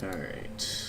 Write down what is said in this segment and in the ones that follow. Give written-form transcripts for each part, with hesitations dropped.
Alright.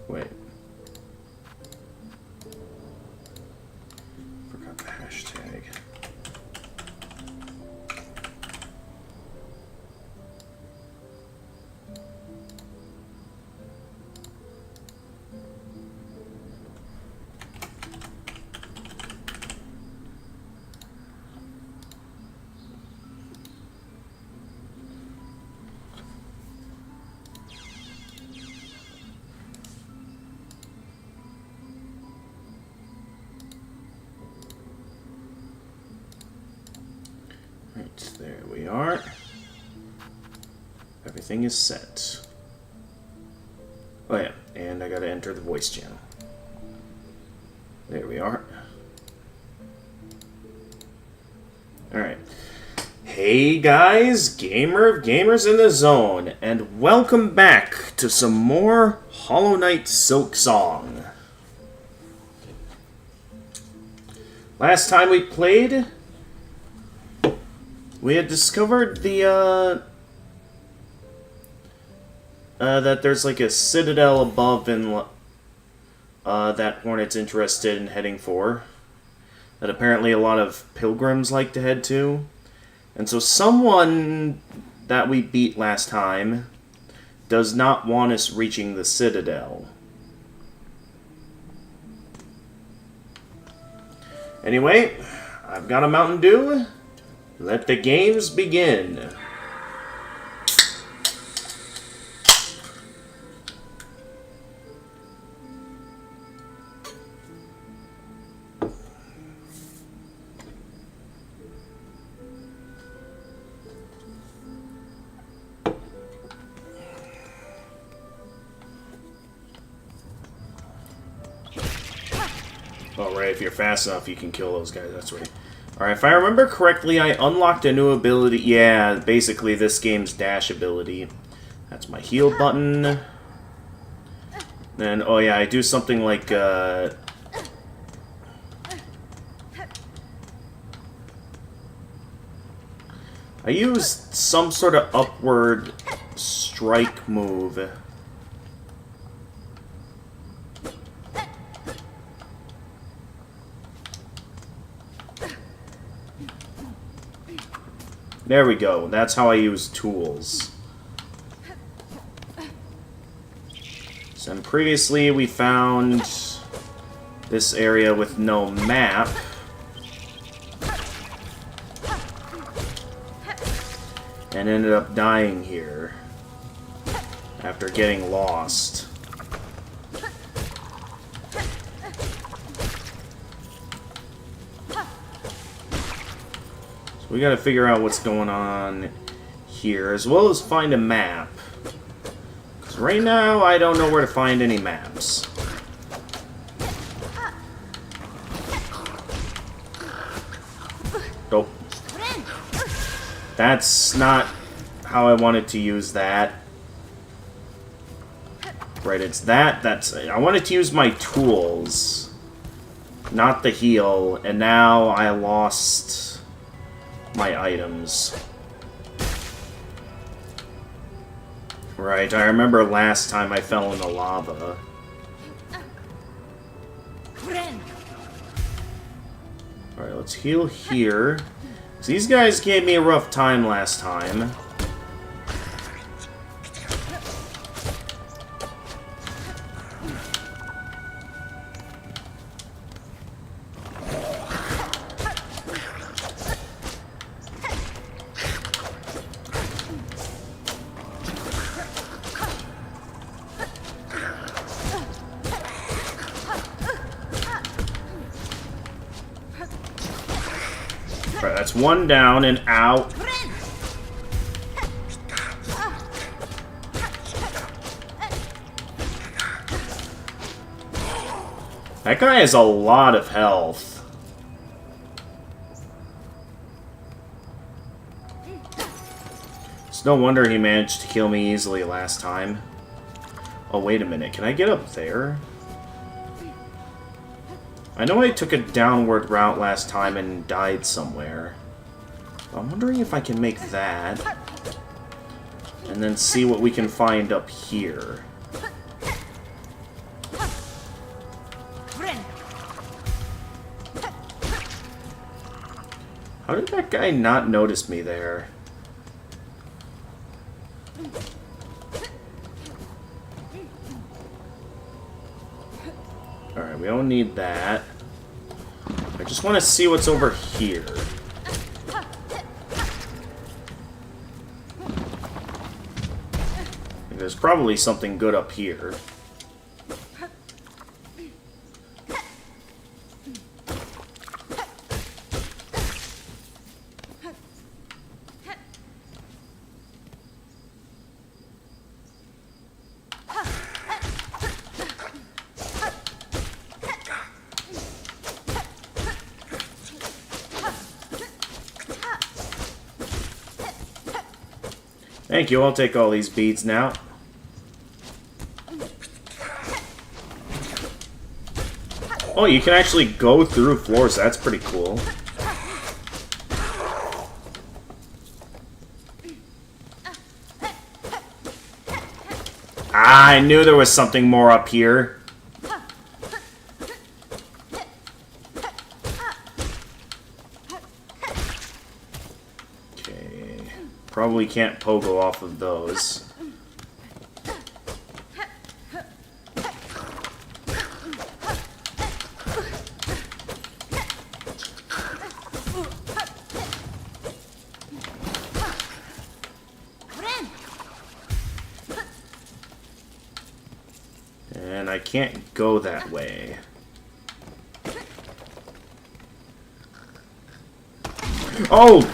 Wait. Forgot the hashtag. Right, there we are. Everything is set. Oh yeah, and I gotta enter the voice channel. There we are. Alright. Hey guys, Gamer of Gamers in the Zone, and welcome back to some more Hollow Knight Silksong. Last time we played, we had discovered the, that there's like a citadel above in, that Hornet's interested in heading for. That apparently a lot of pilgrims like to head to. And so someone that we beat last time does not want us reaching the citadel. Anyway, I've got a Mountain Dew. Let the games begin. Oh, right, if you're fast enough, you can kill those guys. That's right. Alright, if I remember correctly, I unlocked a new ability. Yeah, basically this game's dash ability. That's my heal button. Then, oh yeah, I do something like, I use some sort of upward strike move. There we go. That's how I use tools. So previously we found this area with no map. And ended up dying here after getting lost. We gotta figure out what's going on here, as well as find a map. Because right now, I don't know where to find any maps. Nope. That's not how I wanted to use that. Right, it's that. I wanted to use my tools, not the heal, and now I lost my items. Right, I remember last time I fell in the lava. Alright, let's heal here. These guys gave me a rough time last time. Alright, that's one down and out. That guy has a lot of health. It's no wonder he managed to kill me easily last time. Oh, wait a minute. Can I get up there? I know I took a downward route last time and died somewhere. I'm wondering if I can make that. And then see what we can find up here. How did that guy not notice me there? Alright, we don't need that. I just want to see what's over here. There's probably something good up here. Thank you, I'll take all these beads now. Oh, you can actually go through floors, that's pretty cool. Ah, I knew there was something more up here. Probably can't pogo off of those. And I can't go that way. Oh!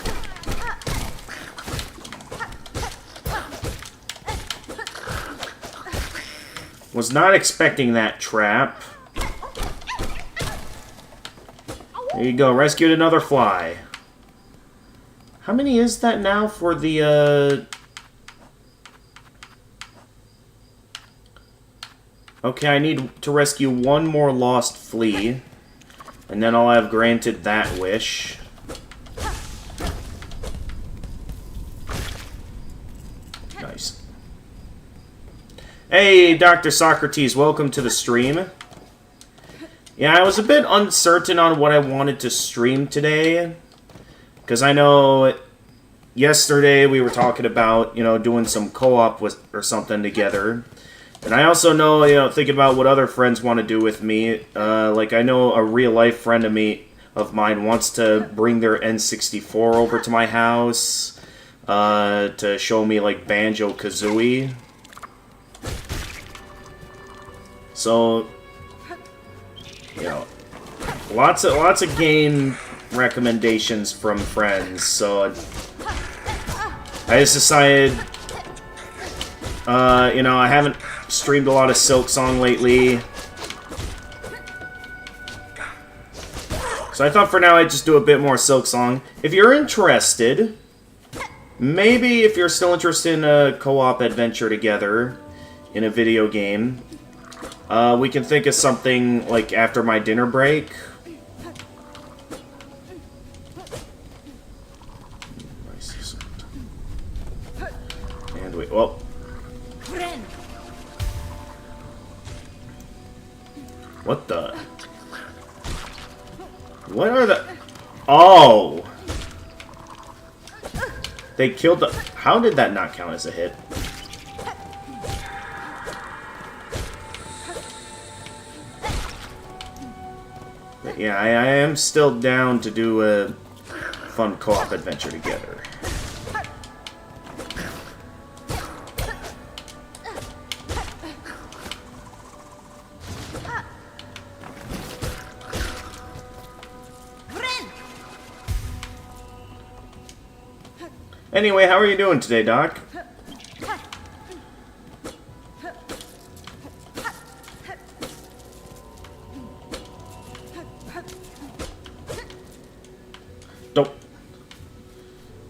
Was not expecting that trap. There you go, rescued another fly. How many is that now for the, Okay, I need to rescue one more lost flea. And then I'll have granted that wish. Nice. Hey, Dr. Socrates, welcome to the stream. Yeah, I was a bit uncertain on what I wanted to stream today. Because I know yesterday we were talking about, doing some co-op or something together. And I also know, thinking about what other friends want to do with me. Like, I know a real-life friend of mine wants to bring their N64 over to my house to show me, like, Banjo-Kazooie. So, lots of game recommendations from friends. So, I just decided, I haven't streamed a lot of Silksong lately. So I thought for now I'd just do a bit more Silksong. If you're interested, maybe if you're still interested in a co-op adventure together in a video game, we can think of something like after my dinner break. And wait, well. What the? What are the... Oh! They killed the... How did that not count as a hit? But yeah, I am still down to do a fun co-op adventure together. Anyway, how are you doing today, Doc? Nope.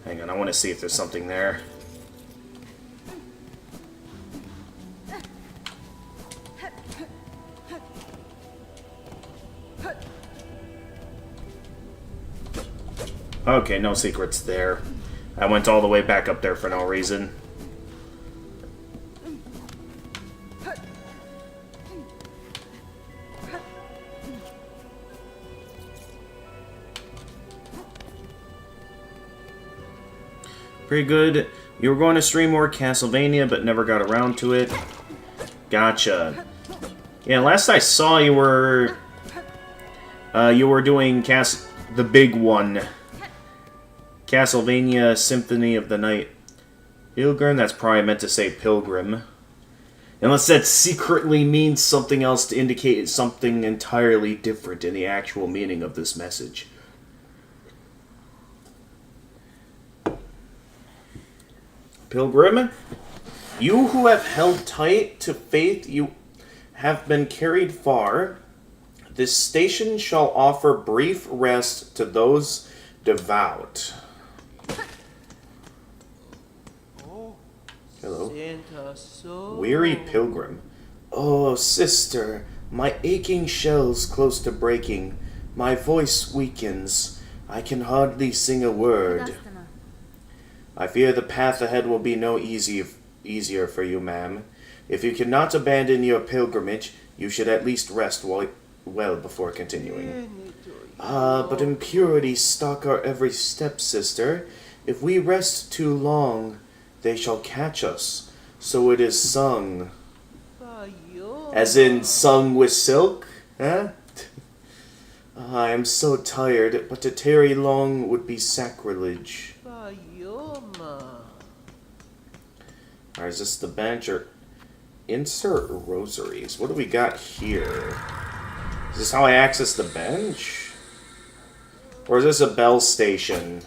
Hang on, I want to see if there's something there. Okay, no secrets there. I went all the way back up there for no reason. Pretty good. You were going to stream more Castlevania, but never got around to it. Gotcha. Yeah, last I saw you were doing the big one. Castlevania Symphony of the Night. Pilgrim? That's probably meant to say Pilgrim. Unless that secretly means something else to indicate something entirely different in the actual meaning of this message. Pilgrim, you who have held tight to faith, you have been carried far. This station shall offer brief rest to those devout. Hello. Weary pilgrim. Oh, sister, my aching shell's close to breaking. My voice weakens. I can hardly sing a word. I fear the path ahead will be no easier for you, ma'am. If you cannot abandon your pilgrimage, you should at least rest well before continuing. But impurities stalk our every step, sister. If we rest too long, they shall catch us. So it is sung. As in sung with silk? Huh? I am so tired, but to tarry long would be sacrilege. Alright, is this the bench or... Insert rosaries. What do we got here? Is this how I access the bench? Or is this a bell station?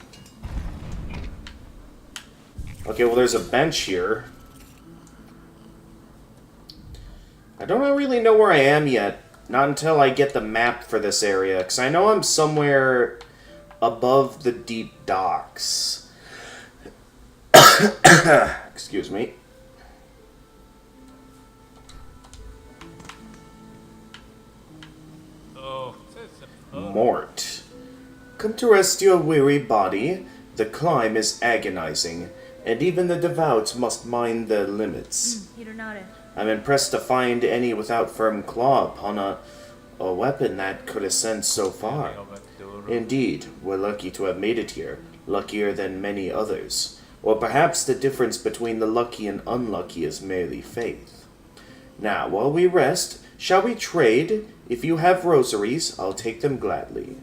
Okay, well there's a bench here. I don't really know where I am yet. Not until I get the map for this area. Because I know I'm somewhere above the deep docks. Excuse me. Mort. Come to rest your weary body. The climb is agonizing, and even the devout must mind their limits. I'm impressed to find any without firm claw upon a weapon that could ascend so far. Indeed, we're lucky to have made it here, luckier than many others. Or perhaps the difference between the lucky and unlucky is merely faith. Now, while we rest, shall we trade? If you have rosaries, I'll take them gladly.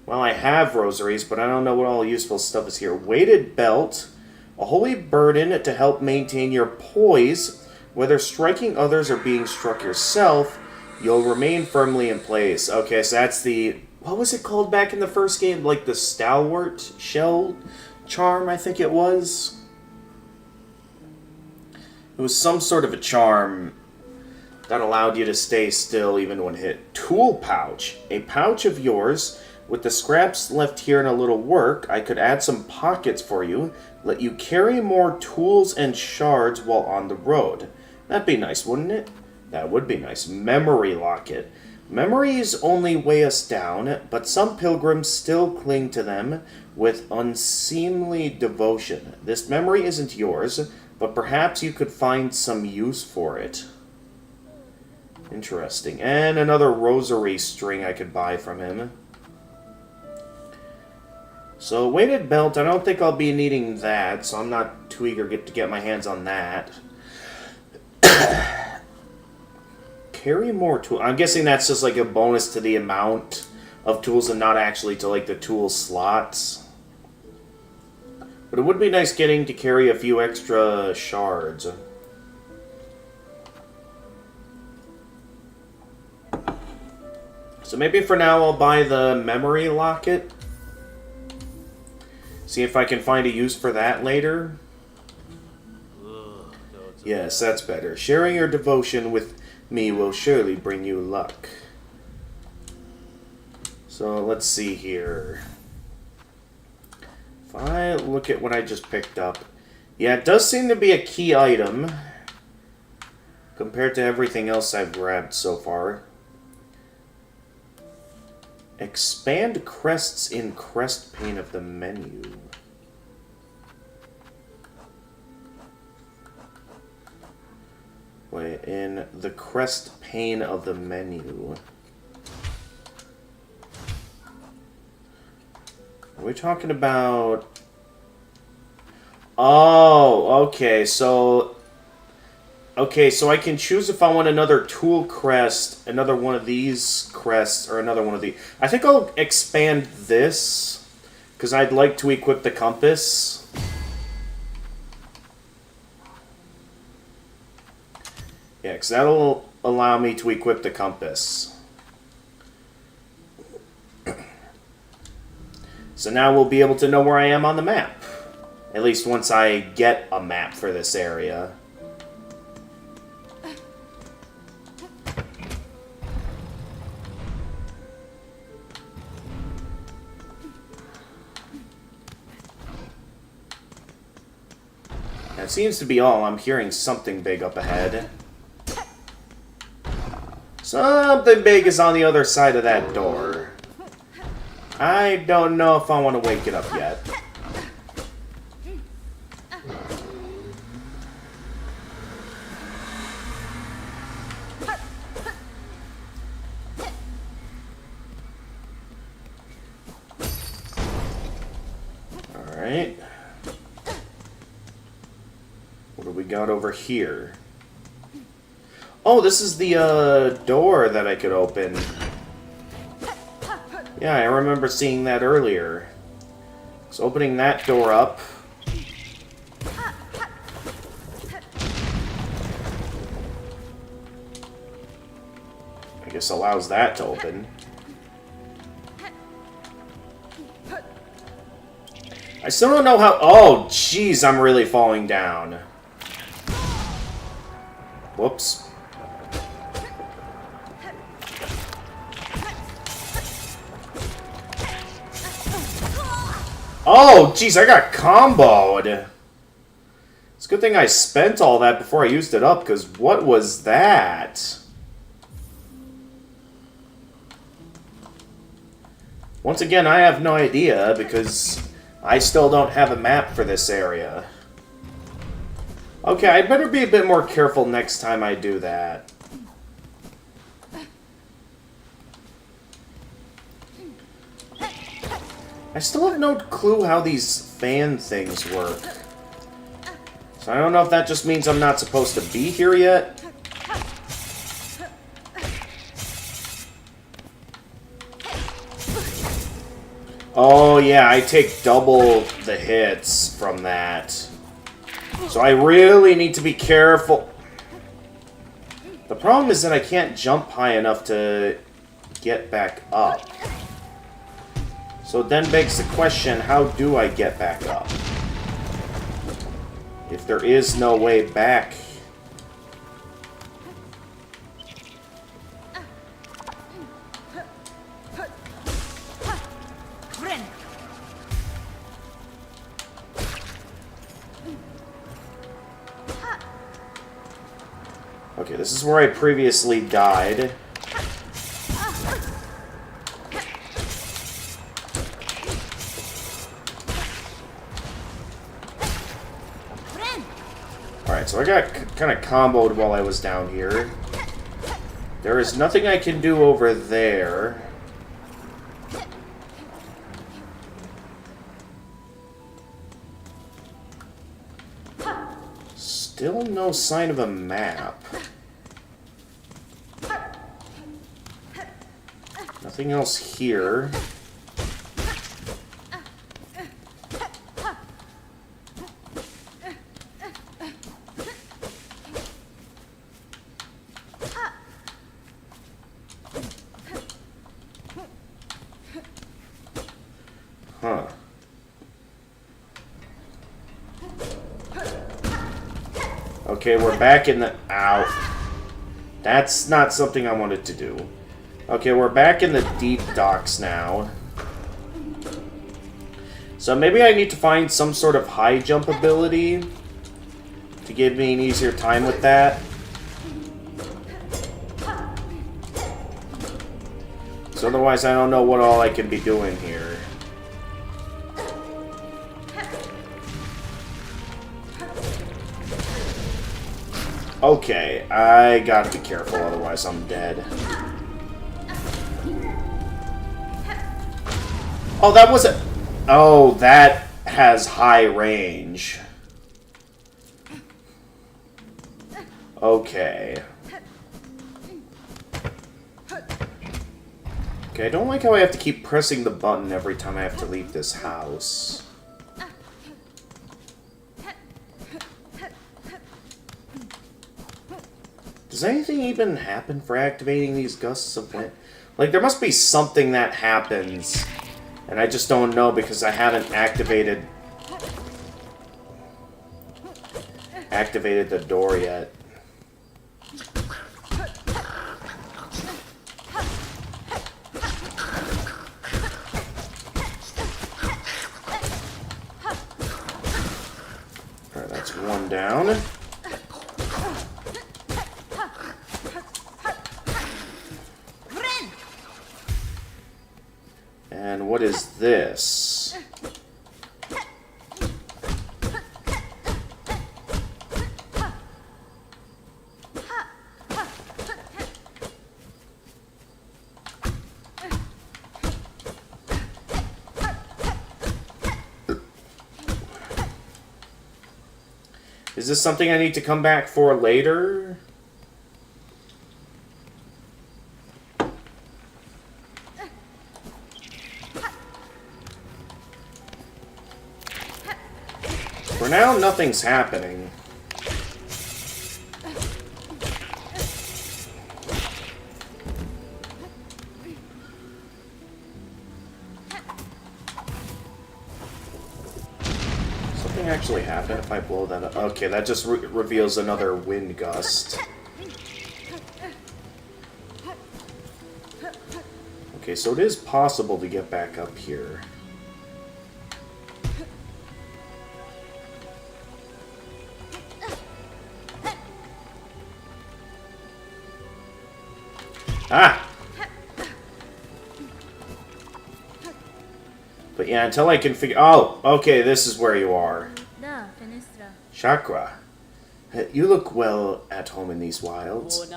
Well, I have rosaries, but I don't know what all useful stuff is here. Weighted belt, a holy burden to help maintain your poise. Whether striking others or being struck yourself, you'll remain firmly in place. Okay, so that's the... What was it called back in the first game? Like the Stalwart Shell Charm, I think it was? It was some sort of a charm. That allowed you to stay still even when hit. Tool pouch. A pouch of yours. With the scraps left here and a little work, I could add some pockets for you. Let you carry more tools and shards while on the road. That'd be nice, wouldn't it? That would be nice. Memory locket. Memories only weigh us down, but some pilgrims still cling to them with unseemly devotion. This memory isn't yours, but perhaps you could find some use for it. Interesting. And another rosary string I could buy from him. So, weighted belt, I don't think I'll be needing that, so I'm not too eager to get my hands on that. Carry more tools. I'm guessing that's just like a bonus to the amount of tools and not actually to like the tool slots. But it would be nice getting to carry a few extra shards. So maybe for now I'll buy the memory locket. See if I can find a use for that later. Yes, that's better. Sharing your devotion with me will surely bring you luck. So let's see here. If I look at what I just picked up. Yeah, it does seem to be a key item compared to everything else I've grabbed so far. Expand crests in crest pane of the menu. Wait, in the crest pane of the menu. Are we talking about... Oh, okay, so... Okay, so I can choose if I want another tool crest, another one of these crests, or another one of these. I think I'll expand this, because I'd like to equip the compass. Yeah, because that'll allow me to equip the compass. So now we'll be able to know where I am on the map. At least once I get a map for this area. That seems to be all. I'm hearing something big up ahead. Something big is on the other side of that door. I don't know if I want to wake it up yet. Alright. What do we got over here? Oh, this is the door that I could open. Yeah, I remember seeing that earlier. So opening that door up. I guess allows that to open. I still don't know how... Oh, jeez, I'm really falling down. Whoops. Oh, jeez, I got comboed. It's a good thing I spent all that before I used it up, because what was that? Once again, I have no idea, because I still don't have a map for this area. Okay, I better be a bit more careful next time I do that. I still have no clue how these fan things work. So I don't know if that just means I'm not supposed to be here yet. Oh yeah, I take double the hits from that. So I really need to be careful. The problem is that I can't jump high enough to get back up. So it then begs the question, how do I get back up? If there is no way back. Okay, this is where I previously died. Alright, so I got kind of comboed while I was down here. There is nothing I can do over there. Still no sign of a map. Nothing else here. Huh. Okay, we're back in the... Ow. That's not something I wanted to do. Okay, we're back in the deep docks now. So maybe I need to find some sort of high jump ability to give me an easier time with that. So otherwise I don't know what all I can be doing here. Okay, I gotta be careful, otherwise I'm dead. Oh, that was a... Oh, that has high range. Okay. Okay, I don't like how I have to keep pressing the button every time I have to leave this house. Does anything even happen for activating these gusts of wind? Like, there must be something that happens, and I just don't know because I haven't activated the door yet. Alright, that's one down. And what is this? Is this something I need to come back for later? For now, nothing's happening. Something actually happened if I blow that up. Okay, that just reveals another wind gust. Okay, so it is possible to get back up here. Ah! But yeah, until I can figure... Oh, okay, this is where you are. Chakra. You look well at home in these wilds.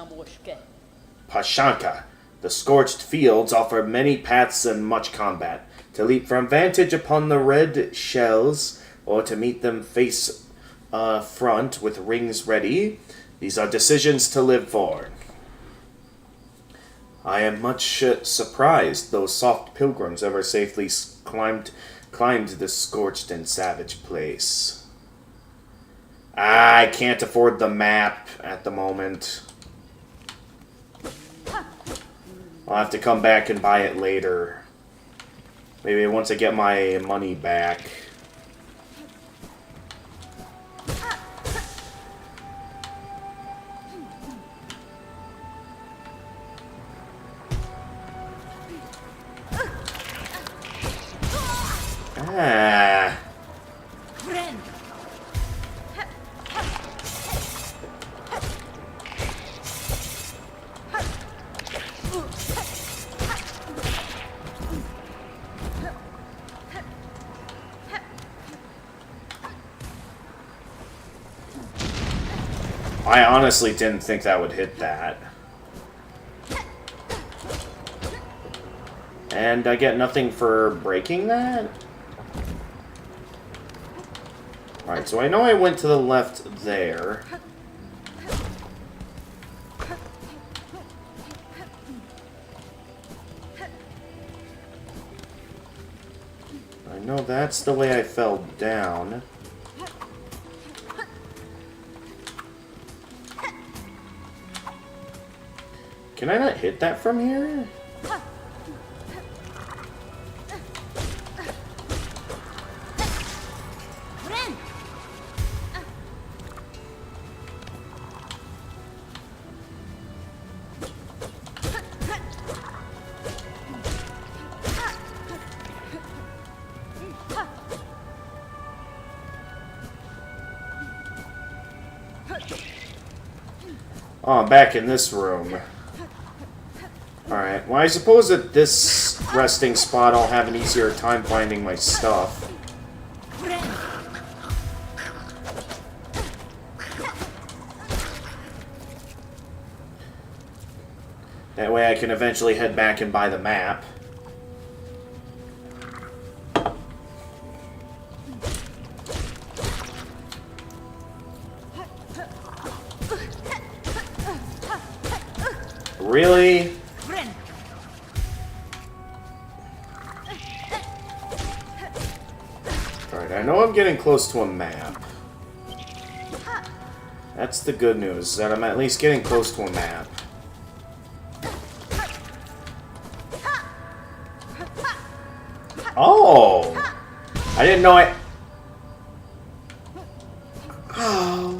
Pashanka. The scorched fields offer many paths and much combat. To leap from vantage upon the red shells, or to meet them face front with rings ready. These are decisions to live for. I am much surprised those soft pilgrims ever safely climbed this scorched and savage place. I can't afford the map at the moment. I'll have to come back and buy it later. Maybe once I get my money back. Ah. I honestly didn't think that would hit that. And I get nothing for breaking that? Alright, so I know I went to the left there. I know that's the way I fell down. Can I not hit that from here? Oh, I'm back in this room. Alright, well I suppose at this resting spot I'll have an easier time finding my stuff. That way I can eventually head back and buy the map. Really? Alright, I know I'm getting close to a map. That's the good news, that I'm at least getting close to a map. Oh! I didn't know I... Oh.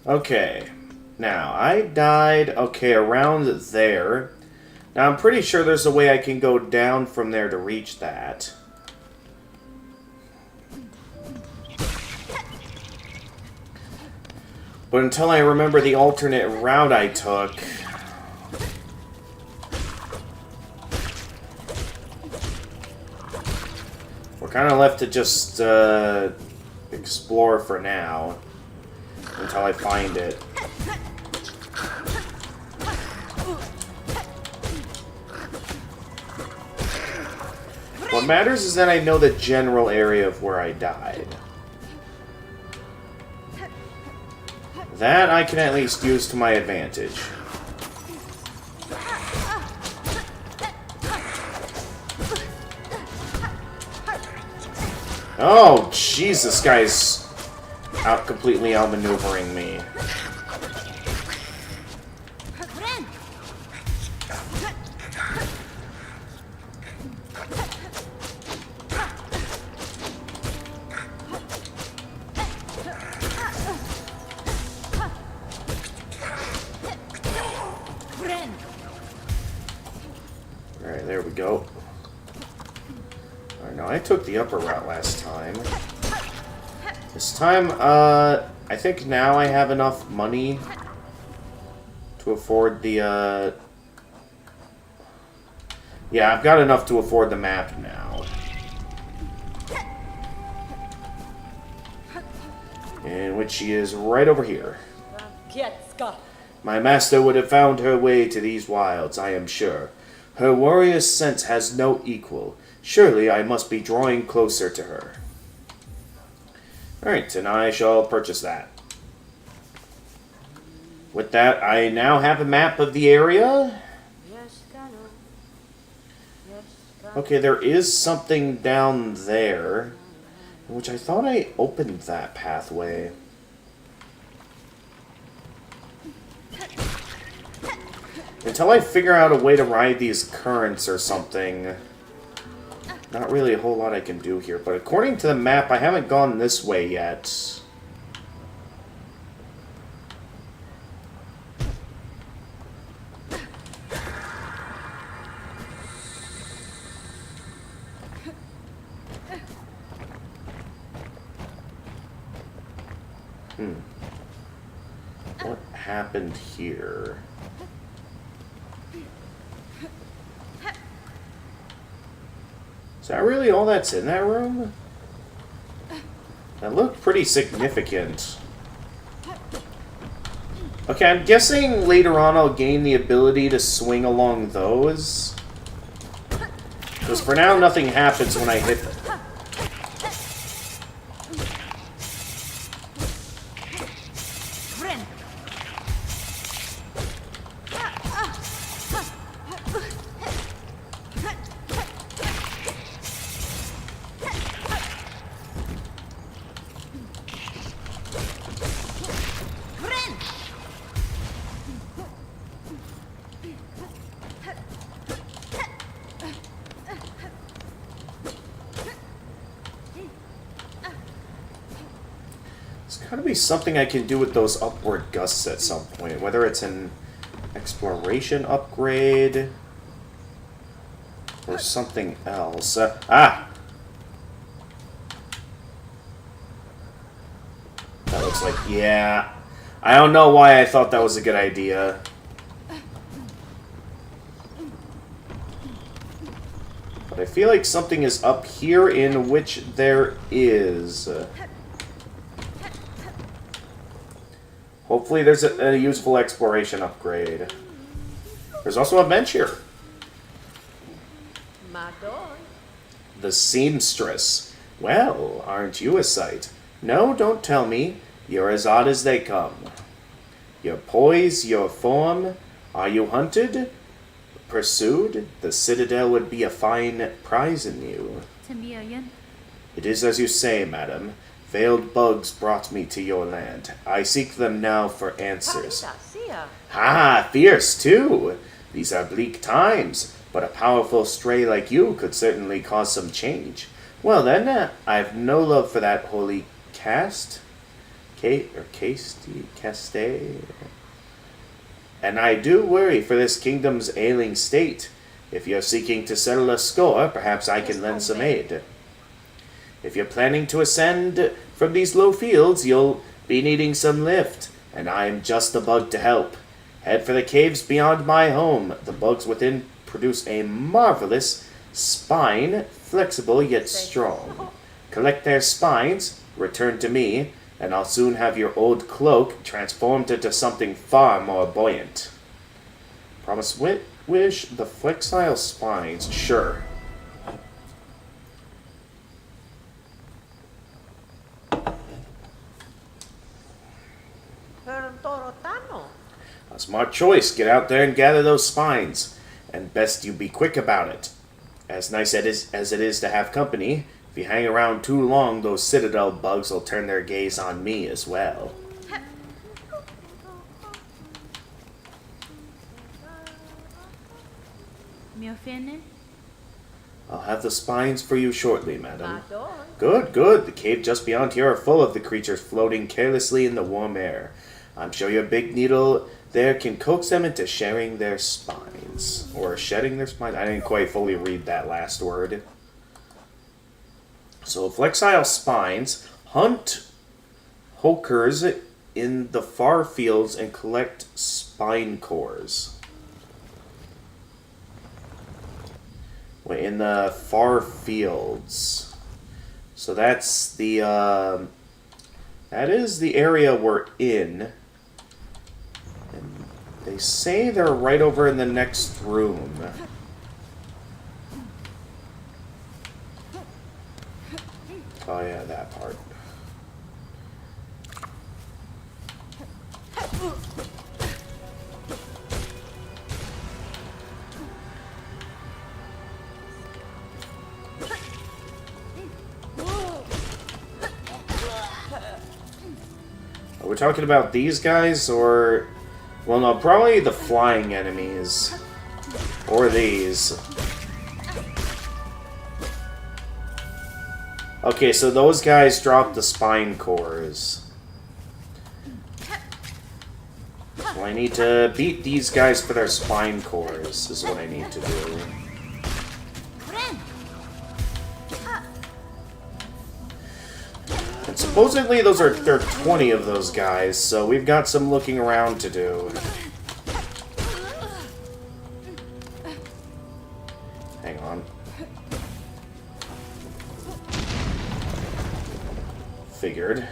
Okay. Now, I died, okay, around there. Now, I'm pretty sure there's a way I can go down from there to reach that. But until I remember the alternate route I took... We're kind of left to just, explore for now. Until I find it. What matters is that I know the general area of where I died. That I can at least use to my advantage. Oh, jeez, this guy's completely outmaneuvering me. Alright, there we go. Alright, now I took the upper route last time. This time, I think now I have enough money to afford the, Yeah, I've got enough to afford the map now. In which she is right over here. My master would have found her way to these wilds, I am sure. Her warrior's sense has no equal. Surely I must be drawing closer to her. Alright, and I shall purchase that. With that, I now have a map of the area. Okay, there is something down there, which I thought I opened that pathway. Until I figure out a way to ride these currents or something, not really a whole lot I can do here. But according to the map, I haven't gone this way yet. What happened here? Is that really all that's in that room? That looked pretty significant. Okay, I'm guessing later on I'll gain the ability to swing along those. Because for now, nothing happens when I hit them. There's gotta be something I can do with those upward gusts at some point, whether it's an exploration upgrade or something else. That looks like, yeah. I don't know why I thought that was a good idea. But I feel like something is up here, in which there is. Hopefully there's a useful exploration upgrade. There's also a bench here. The seamstress. Well, aren't you a sight? No, don't tell me. You're as odd as they come. Your poise, your form. Are you hunted? Pursued? The citadel would be a fine prize in you. It is as you say, madam. Veiled bugs brought me to your land. I seek them now for answers. Ah, fierce too! These are bleak times, but a powerful stray like you could certainly cause some change. Well then, I've no love for that holy caste. Caste? And I do worry for this kingdom's ailing state. If you're seeking to settle a score, perhaps I can lend some aid. If you're planning to ascend from these low fields, you'll be needing some lift, and I'm just the bug to help. Head for the caves beyond my home. The bugs within produce a marvelous spine, flexible yet strong. Collect their spines, return to me, and I'll soon have your old cloak transformed into something far more buoyant. Promise wish the flexile spines. Sure. A smart choice. Get out there and gather those spines. And best you be quick about it. As nice as it is to have company, if you hang around too long, those citadel bugs will turn their gaze on me as well. I'll have the spines for you shortly, madam. Good, good. The cave just beyond here are full of the creatures floating carelessly in the warm air. I'm sure your big needle there can coax them into sharing their spines. Or shedding their spines. I didn't quite fully read that last word. So, flexile spines. Hunt hokers in the far fields and collect spine cores. Wait, in the far fields. So that's the, that is the area we're in. And they say they're right over in the next room. Oh yeah, that part. Are we talking about these guys, or... Well, no, probably the flying enemies. Or these. Okay, so those guys drop the spine cores. So I need to beat these guys for their spine cores, is what I need to do. And supposedly there are 20 of those guys, so we've got some looking around to do. Hang on. figured.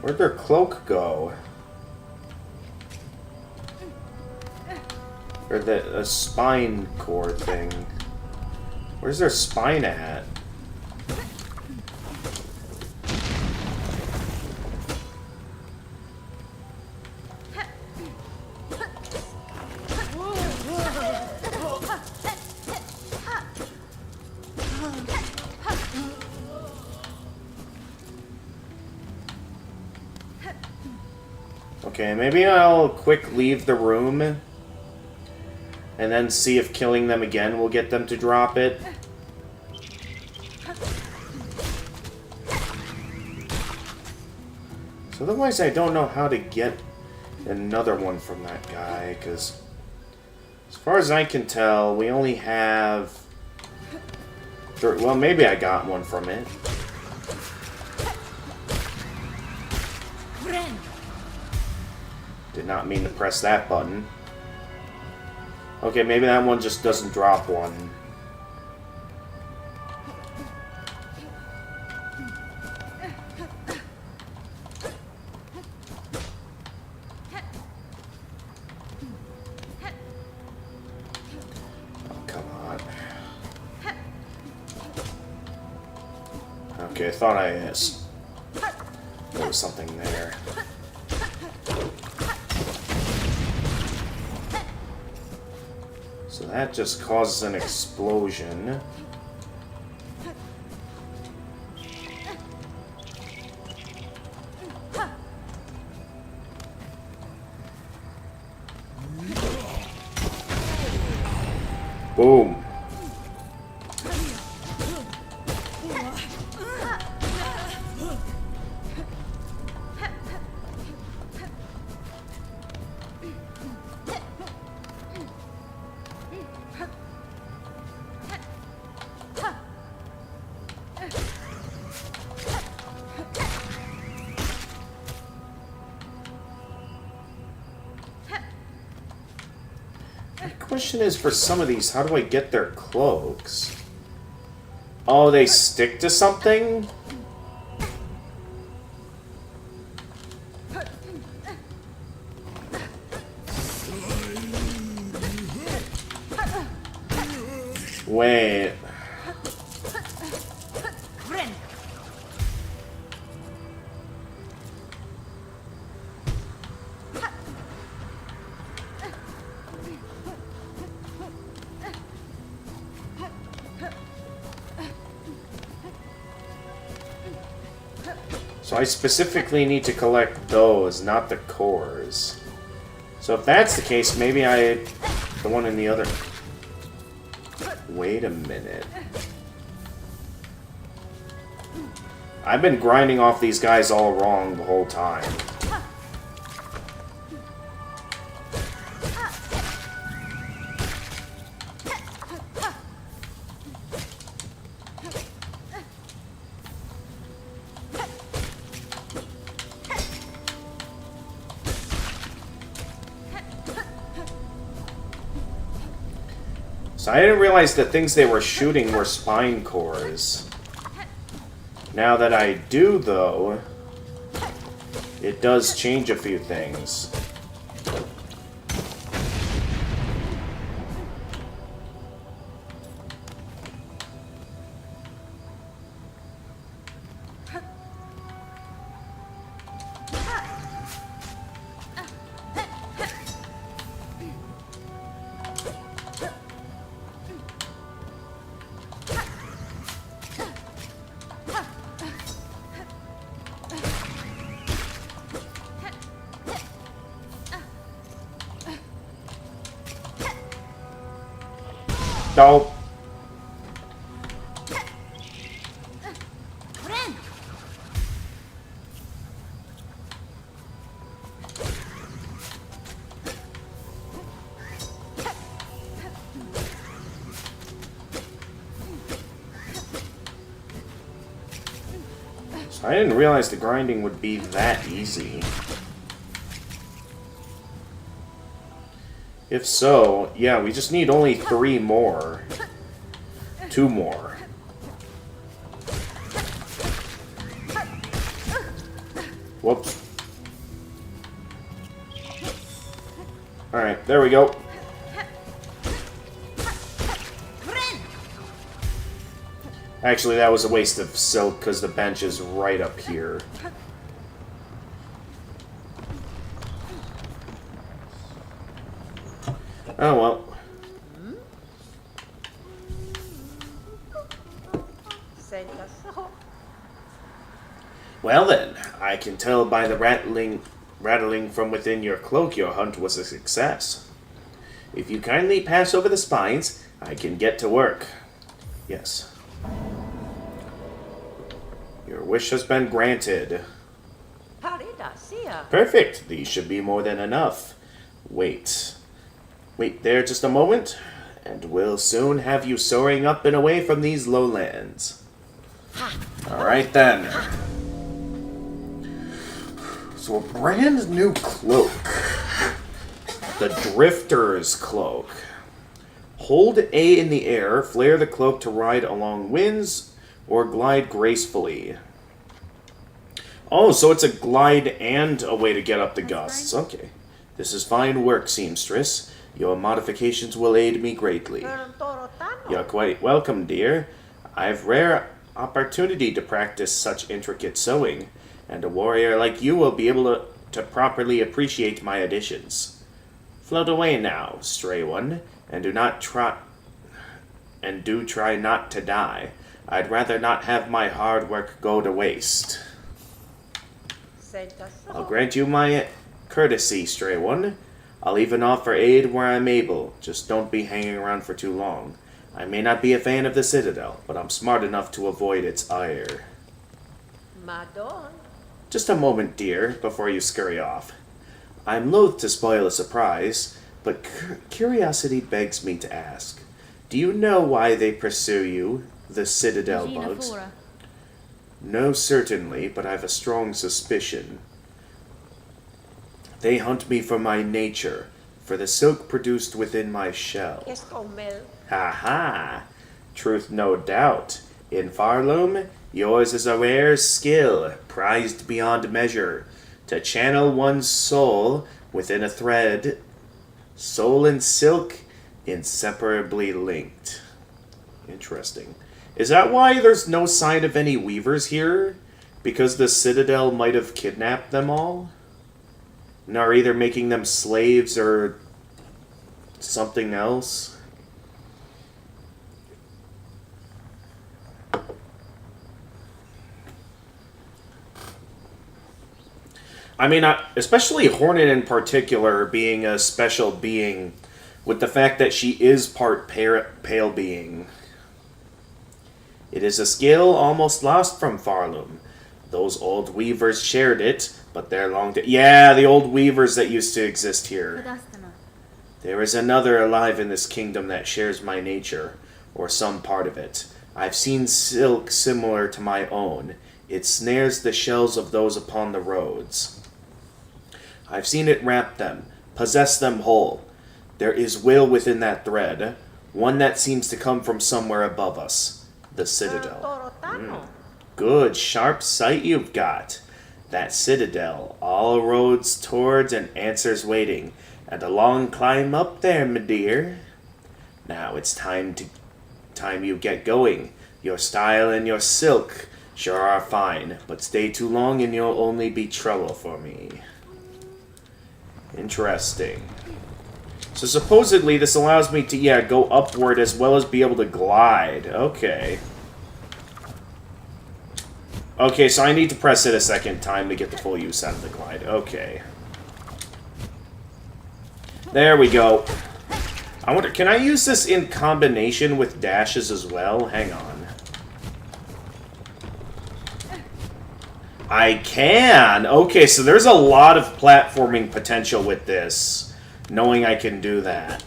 Where'd their cloak go? Or the spine core thing. Where's their spine at? Okay, maybe I'll quick leave the room and then see if killing them again will get them to drop it. So otherwise I don't know how to get another one from that guy, because as far as I can tell, we only have... Well, maybe I got one from it. Did not mean to press that button. Okay, maybe that one just doesn't drop one. Oh, come on. Okay, I thought there was something there. So that just causes an explosion. Boom. The question is, for some of these, how do I get their cloaks? Oh, they stick to something? Wait. So I specifically need to collect those, not the cores. So if that's the case, maybe the one in the other... Wait a minute. I've been grinding off these guys all wrong the whole time. So I didn't realize the things they were shooting were spine cores. Now that I do, though, it does change a few things. Nope. So I didn't realize the grinding would be that easy. If so, yeah, we just need only 3 more. 2 more. Whoops. Alright, there we go. Actually, that was a waste of silk because the bench is right up here. Oh well. Well then, I can tell by the rattling from within your cloak your hunt was a success. If you kindly pass over the spines, I can get to work. Yes. Your wish has been granted. Perfect. These should be more than enough. Wait. Wait there just a moment, and we'll soon have you soaring up and away from these lowlands. Alright then. So a brand new cloak. The Drifter's Cloak. Hold A in the air, flare the cloak to ride along winds, or glide gracefully. Oh, so it's a glide and a way to get up the gusts. Okay. This is fine work, seamstress. Your modifications will aid me greatly. You're quite welcome, dear. I've rare opportunity to practice such intricate sewing, and a warrior like you will be able to properly appreciate my additions. Float away now, stray one, and do try not to die. I'd rather not have my hard work go to waste. I'll grant you my courtesy, stray one. I'll even offer aid where I'm able. Just don't be hanging around for too long. I may not be a fan of the Citadel, but I'm smart enough to avoid its ire. Just a moment, dear, before you scurry off. I'm loath to spoil a surprise, but curiosity begs me to ask. Do you know why they pursue you, the Citadel bugs? No, certainly, but I've a strong suspicion. They hunt me for my nature, for the silk produced within my shell. Ha ha! Truth no doubt. In Farloom, yours is a rare skill, prized beyond measure, to channel one's soul within a thread. Soul and silk, inseparably linked. Interesting. Is that why there's no sign of any weavers here? Because the Citadel might have kidnapped them all? And are either making them slaves or something else? I mean, especially Hornet in particular being a special being, with the fact that she is part pale being. It is a skill almost lost from Farloom. Those old weavers shared it, but they're long dead. Yeah, the old weavers that used to exist here. There is another alive in this kingdom that shares my nature, or some part of it. I've seen silk similar to my own. It snares the shells of those upon the roads. I've seen it wrap them, possess them whole. There is will within that thread, one that seems to come from somewhere above us, the Citadel. Good, sharp sight you've got. That Citadel, all roads towards and answers waiting, and a long climb up there, me dear. Now it's time you get going. Your style and your silk sure are fine, but stay too long and you'll only be trouble for me. Interesting. So supposedly this allows me to, go upward as well as be able to glide. Okay. Okay, so I need to press it a second time to get the full use out of the glide. Okay. There we go. I wonder, can I use this in combination with dashes as well? Hang on. I can! Okay, so there's a lot of platforming potential with this, knowing I can do that.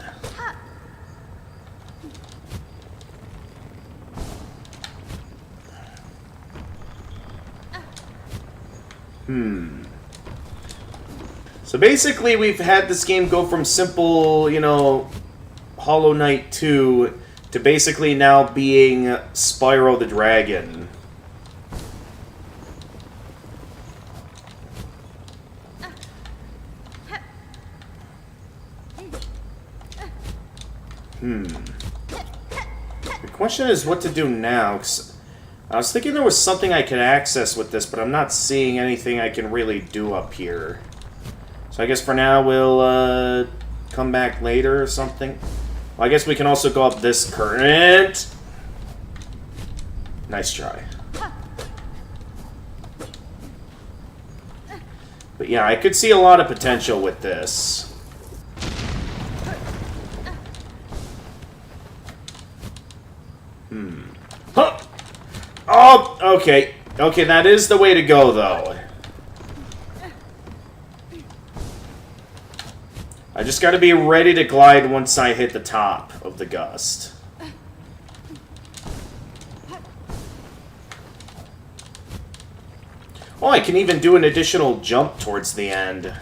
So basically, we've had this game go from simple, you know, Hollow Knight 2 to basically now being Spyro the Dragon. The question is what to do now, 'cause I was thinking there was something I could access with this, but I'm not seeing anything I can really do up here. So I guess for now we'll come back later or something. Well, I guess we can also go up this current. Nice try. But yeah, I could see a lot of potential with this. Huh! Oh, okay. Okay, that is the way to go, though. I just gotta be ready to glide once I hit the top of the gust. Oh, I can even do an additional jump towards the end.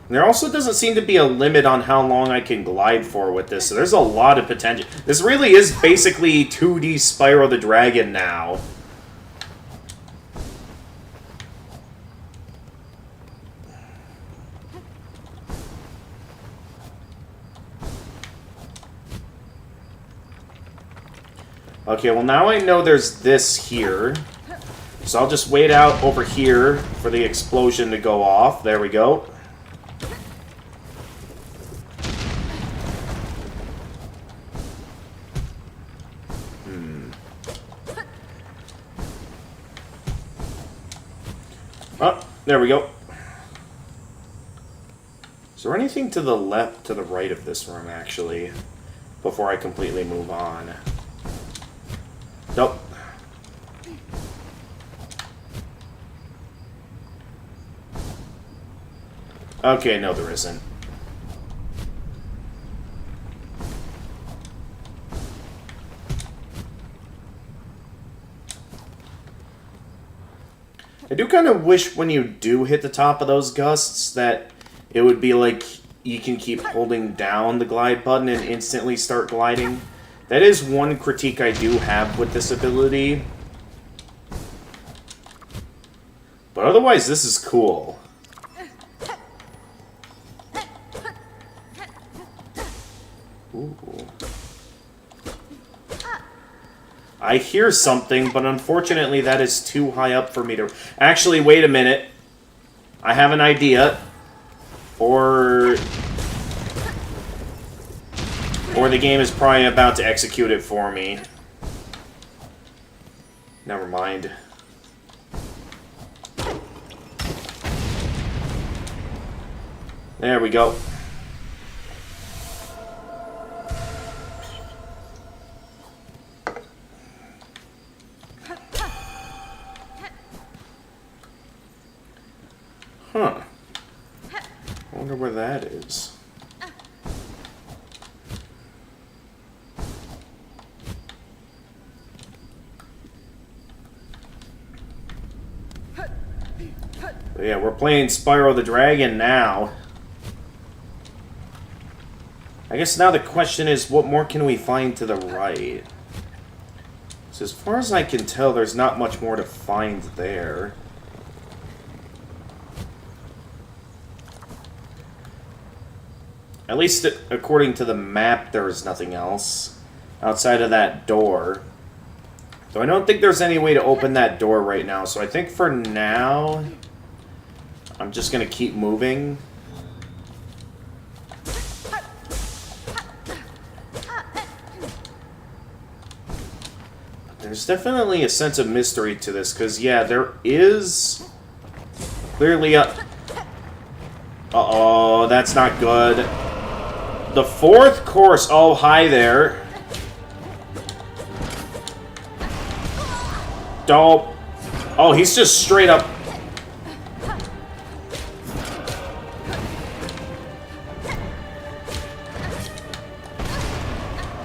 There also doesn't seem to be a limit on how long I can glide for with this, so there's a lot of potential. This really is basically 2D Spyro the Dragon now. Okay, well now I know there's this here. So I'll just wait out over here for the explosion to go off. There we go. Oh, there we go. Is there anything to the left, to the right of this room, actually, before I completely move on? Nope. Okay, no, there isn't. I do kind of wish when you do hit the top of those gusts that it would be like you can keep holding down the glide button and instantly start gliding. That is one critique I do have with this ability. But otherwise, this is cool. Ooh. I hear something, but unfortunately that is too high up for me to... Actually, wait a minute. I have an idea. Or the game is probably about to execute it for me. Never mind. There we go. Huh. I wonder where that is. But yeah, we're playing Spyro the Dragon now. I guess now the question is, what more can we find to the right? So as far as I can tell, there's not much more to find there. At least according to the map, there is nothing else outside of that door. So I don't think there's any way to open that door right now. So I think for now, I'm just going to keep moving. There's definitely a sense of mystery to this, because, yeah, there is clearly a... Uh-oh, that's not good. The fourth course... Oh, hi there. Dope. Oh, he's just straight up...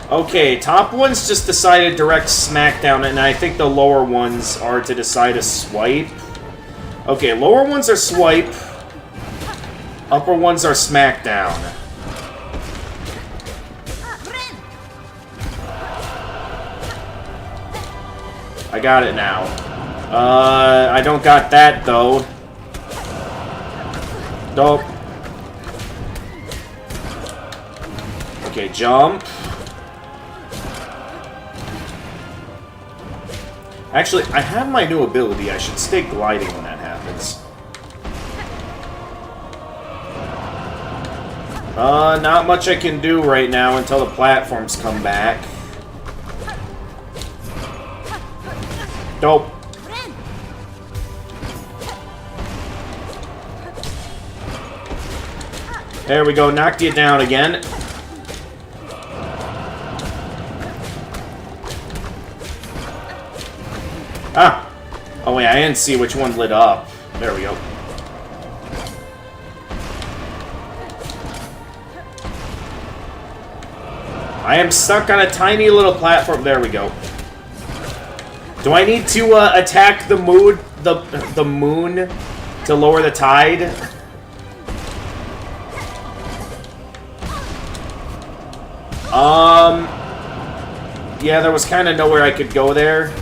Okay, top ones just decided direct smackdown, and I think the lower ones are to decide a swipe. Okay, lower ones are swipe. Upper ones are smackdown. I got it now. I don't got that, though. Nope. Okay, jump. Actually, I have my new ability. I should stay gliding when that happens. Not much I can do right now until the platforms come back. Nope. There we go, knocked you down again. Ah! Oh wait, I didn't see which one lit up. There we go. I am stuck on a tiny little platform. There we go. Do I need to attack the moon, the moon to lower the tide? Yeah, there was kind of nowhere I could go there.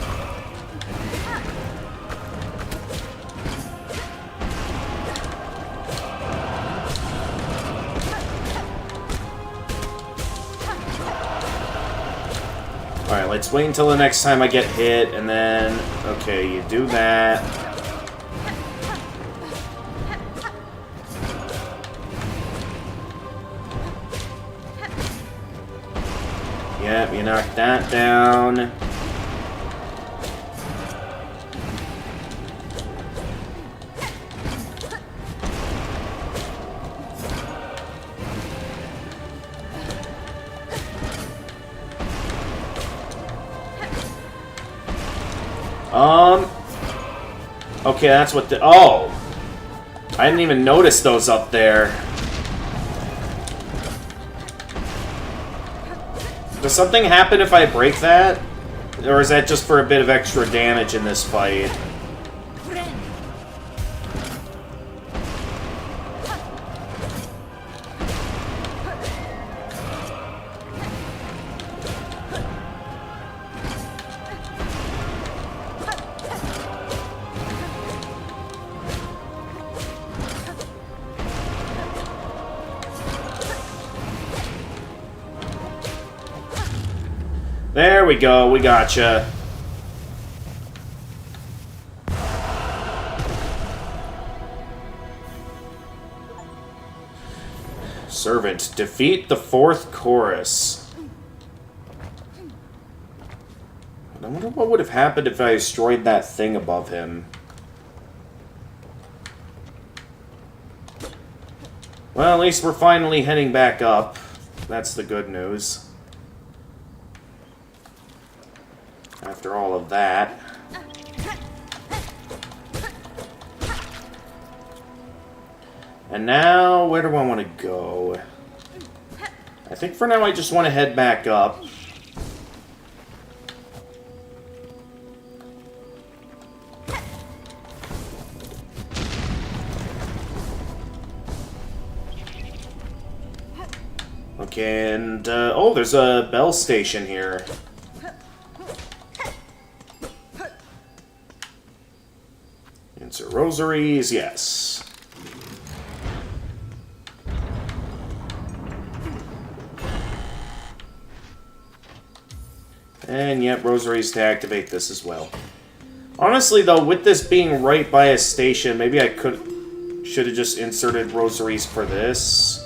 Alright, let's wait until the next time I get hit, and then... Okay, you do that. Yep, you knock that down. Okay, that's what the... Oh! I didn't even notice those up there. Does something happen if I break that? Or is that just for a bit of extra damage in this fight? There we go, we gotcha. Servant, defeat the fourth chorus. I wonder what would have happened if I destroyed that thing above him. Well, at least we're finally heading back up. That's the good news. After all of that. And now, where do I want to go? I think for now I just want to head back up. Okay, and, oh, there's a bell station here. Insert rosaries, yes. And yep, rosaries to activate this as well. Honestly, though, with this being right by a station, maybe I should have just inserted rosaries for this.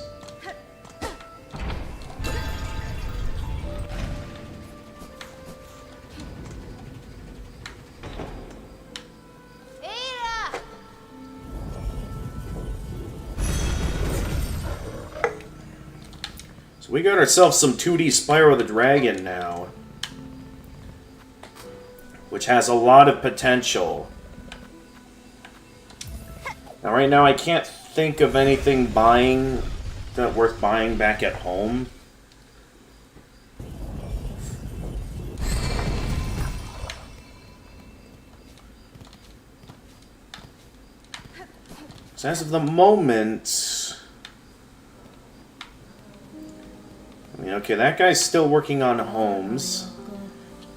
So we got ourselves some 2D Spyro the Dragon now, which has a lot of potential. Now, right now, I can't think of anything worth buying back at home. So as of the moment... I mean, okay, that guy's still working on homes.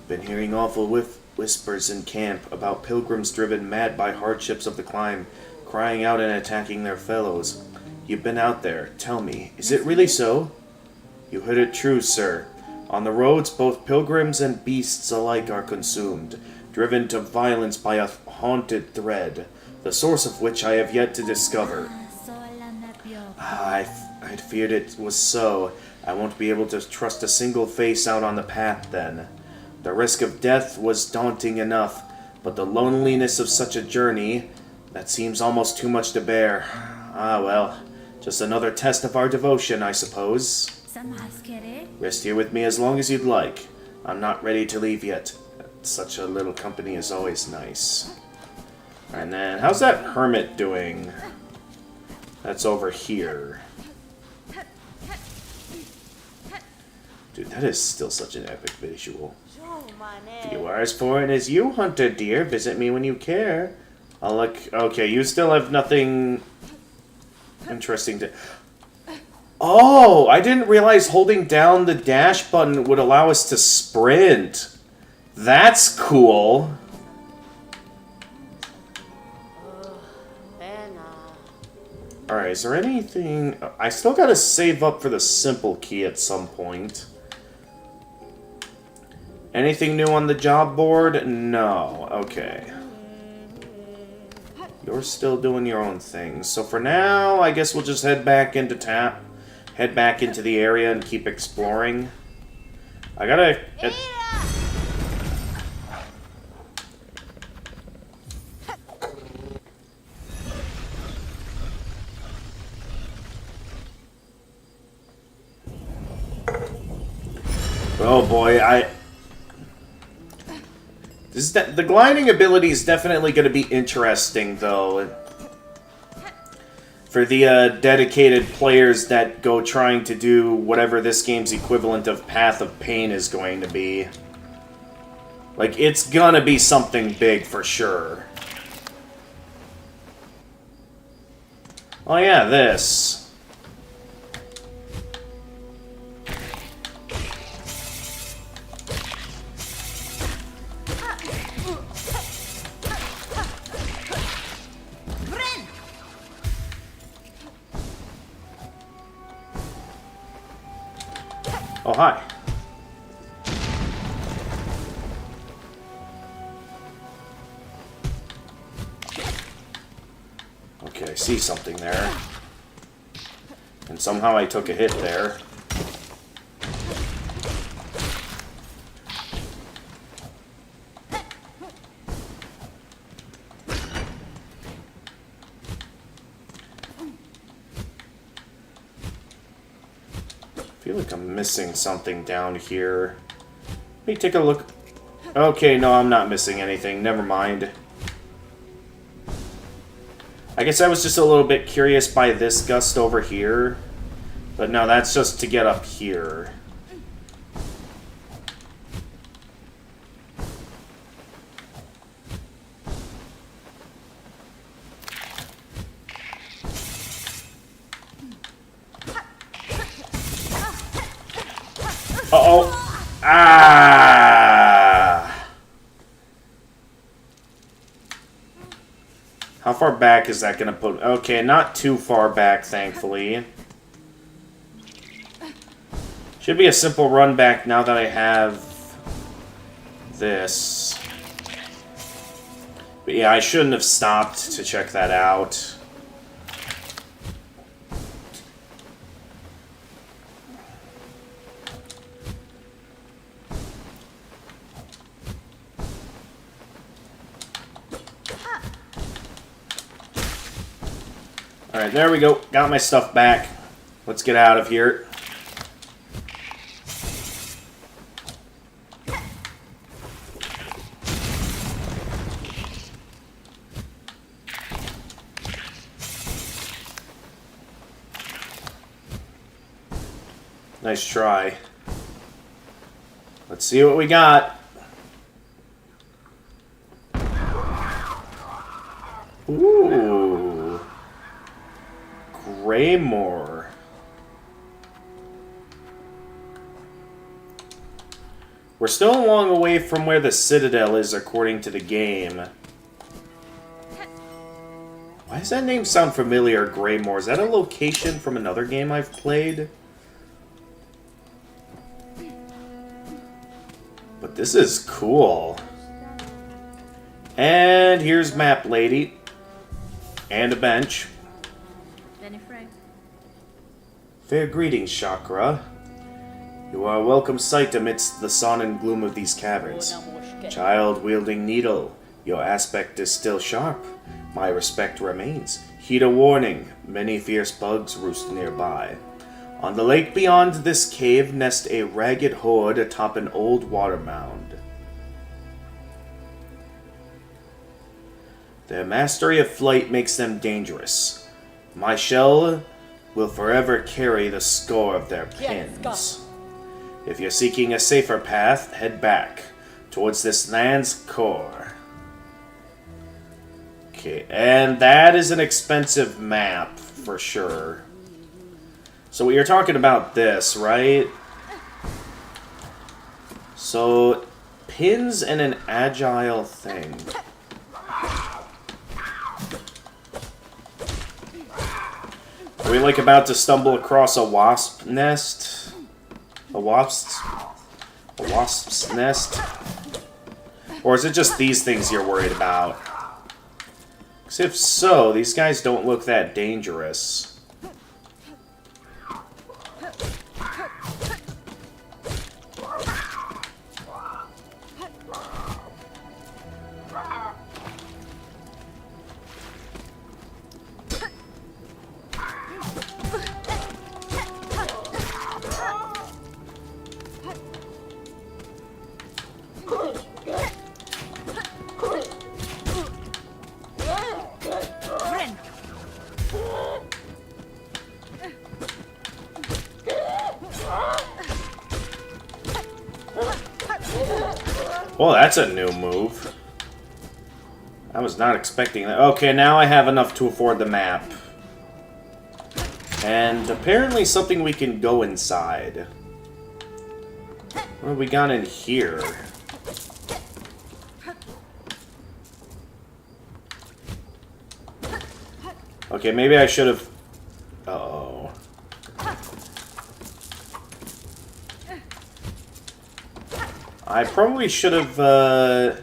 Been hearing awful whispers in camp about pilgrims driven mad by hardships of the climb, crying out and attacking their fellows. You've been out there. Tell me, is it really so? You heard it true, sir. On the roads, both pilgrims and beasts alike are consumed, driven to violence by a haunted thread, the source of which I have yet to discover. I'd feared it was so. I won't be able to trust a single face out on the path then. The risk of death was daunting enough, but the loneliness of such a journey, that seems almost too much to bear. Ah well, just another test of our devotion, I suppose. Rest here with me as long as you'd like. I'm not ready to leave yet. Such a little company is always nice. And then, how's that hermit doing? That's over here. Dude, that is still such an epic visual. If you are as foreign as you, hunter dear, visit me when you care. I'll look... Okay, you still have nothing interesting to... Oh, I didn't realize holding down the dash button would allow us to sprint. That's cool. Alright, is there anything... I still gotta save up for the simple key at some point. Anything new on the job board? No. Okay. You're still doing your own thing. So for now, I guess we'll just head back into head back into the area and keep exploring. I gotta... Oh boy, the gliding ability is definitely going to be interesting, though. For the dedicated players that go trying to do whatever this game's equivalent of Path of Pain is going to be. Like, it's gonna be something big for sure. Oh yeah, this. Oh, hi. Okay, I see something there. And somehow I took a hit there. I feel like I'm missing something down here. Let me take a look. Okay, no, I'm not missing anything. Never mind. I guess I was just a little bit curious by this gust over here. But no, that's just to get up here. Uh-oh. Ah! How far back is that gonna put... Okay, not too far back, thankfully. Should be a simple run back now that I have this. But yeah, I shouldn't have stopped to check that out. Alright, there we go. Got my stuff back. Let's get out of here. Nice try. Let's see what we got. Ooh. Greymore. We're still a long way from where the Citadel is, according to the game. Why does that name sound familiar, Greymore? Is that a location from another game I've played? But this is cool. And here's Map Lady. And a bench. Fair greetings, Chakra. You are a welcome sight amidst the sun and gloom of these caverns. Child wielding needle, your aspect is still sharp. My respect remains. Heed a warning, many fierce bugs roost nearby. On the lake beyond this cave nest a ragged horde atop an old water mound. Their mastery of flight makes them dangerous. My shell will forever carry the score of their pins. If you're seeking a safer path, head back towards this land's core. Okay, and that is an expensive map for sure. So you're talking about this, right? So, pins and an agile thing. Are we like about to stumble across a wasp nest? A wasp's nest? Or is it just these things you're worried about? Because if so, these guys don't look that dangerous. Well, that's a new move. I was not expecting that. Okay, now I have enough to afford the map. And apparently something we can go inside. What have we got in here? Okay, maybe I should have... Uh-oh. I probably should have,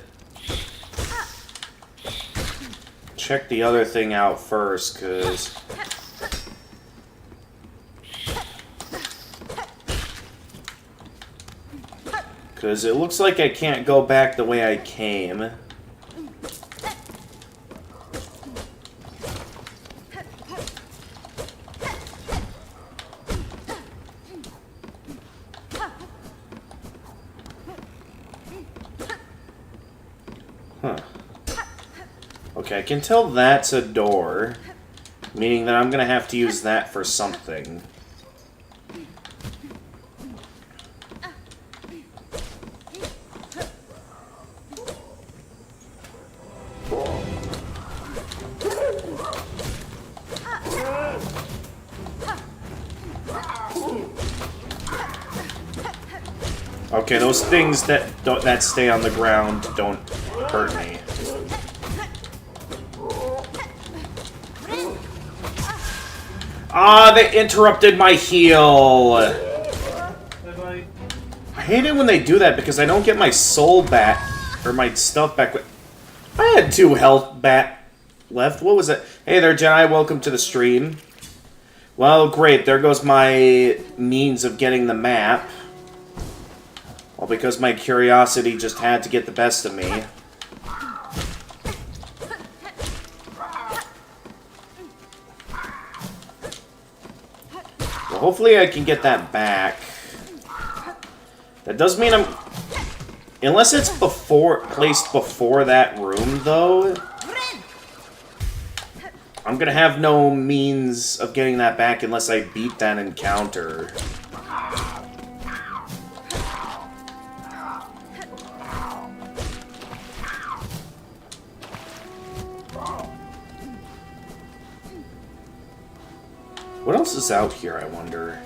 checked the other thing out first, because... Because it looks like I can't go back the way I came. Huh. Okay, I can tell that's a door, meaning that I'm gonna have to use that for something. Okay, those things that stay on the ground don't hurt me. Ah, they interrupted my heal. I hate it when they do that because I don't get my soul back or my stuff back. I had 2 health back left. What was it? Hey there, Jedi. Welcome to the stream. Well, great. There goes my means of getting the map. Well, because my curiosity just had to get the best of me. Well, hopefully I can get that back. That does mean I'm... Unless it's placed before that room, though... I'm gonna have no means of getting that back unless I beat that encounter. What else is out here, I wonder?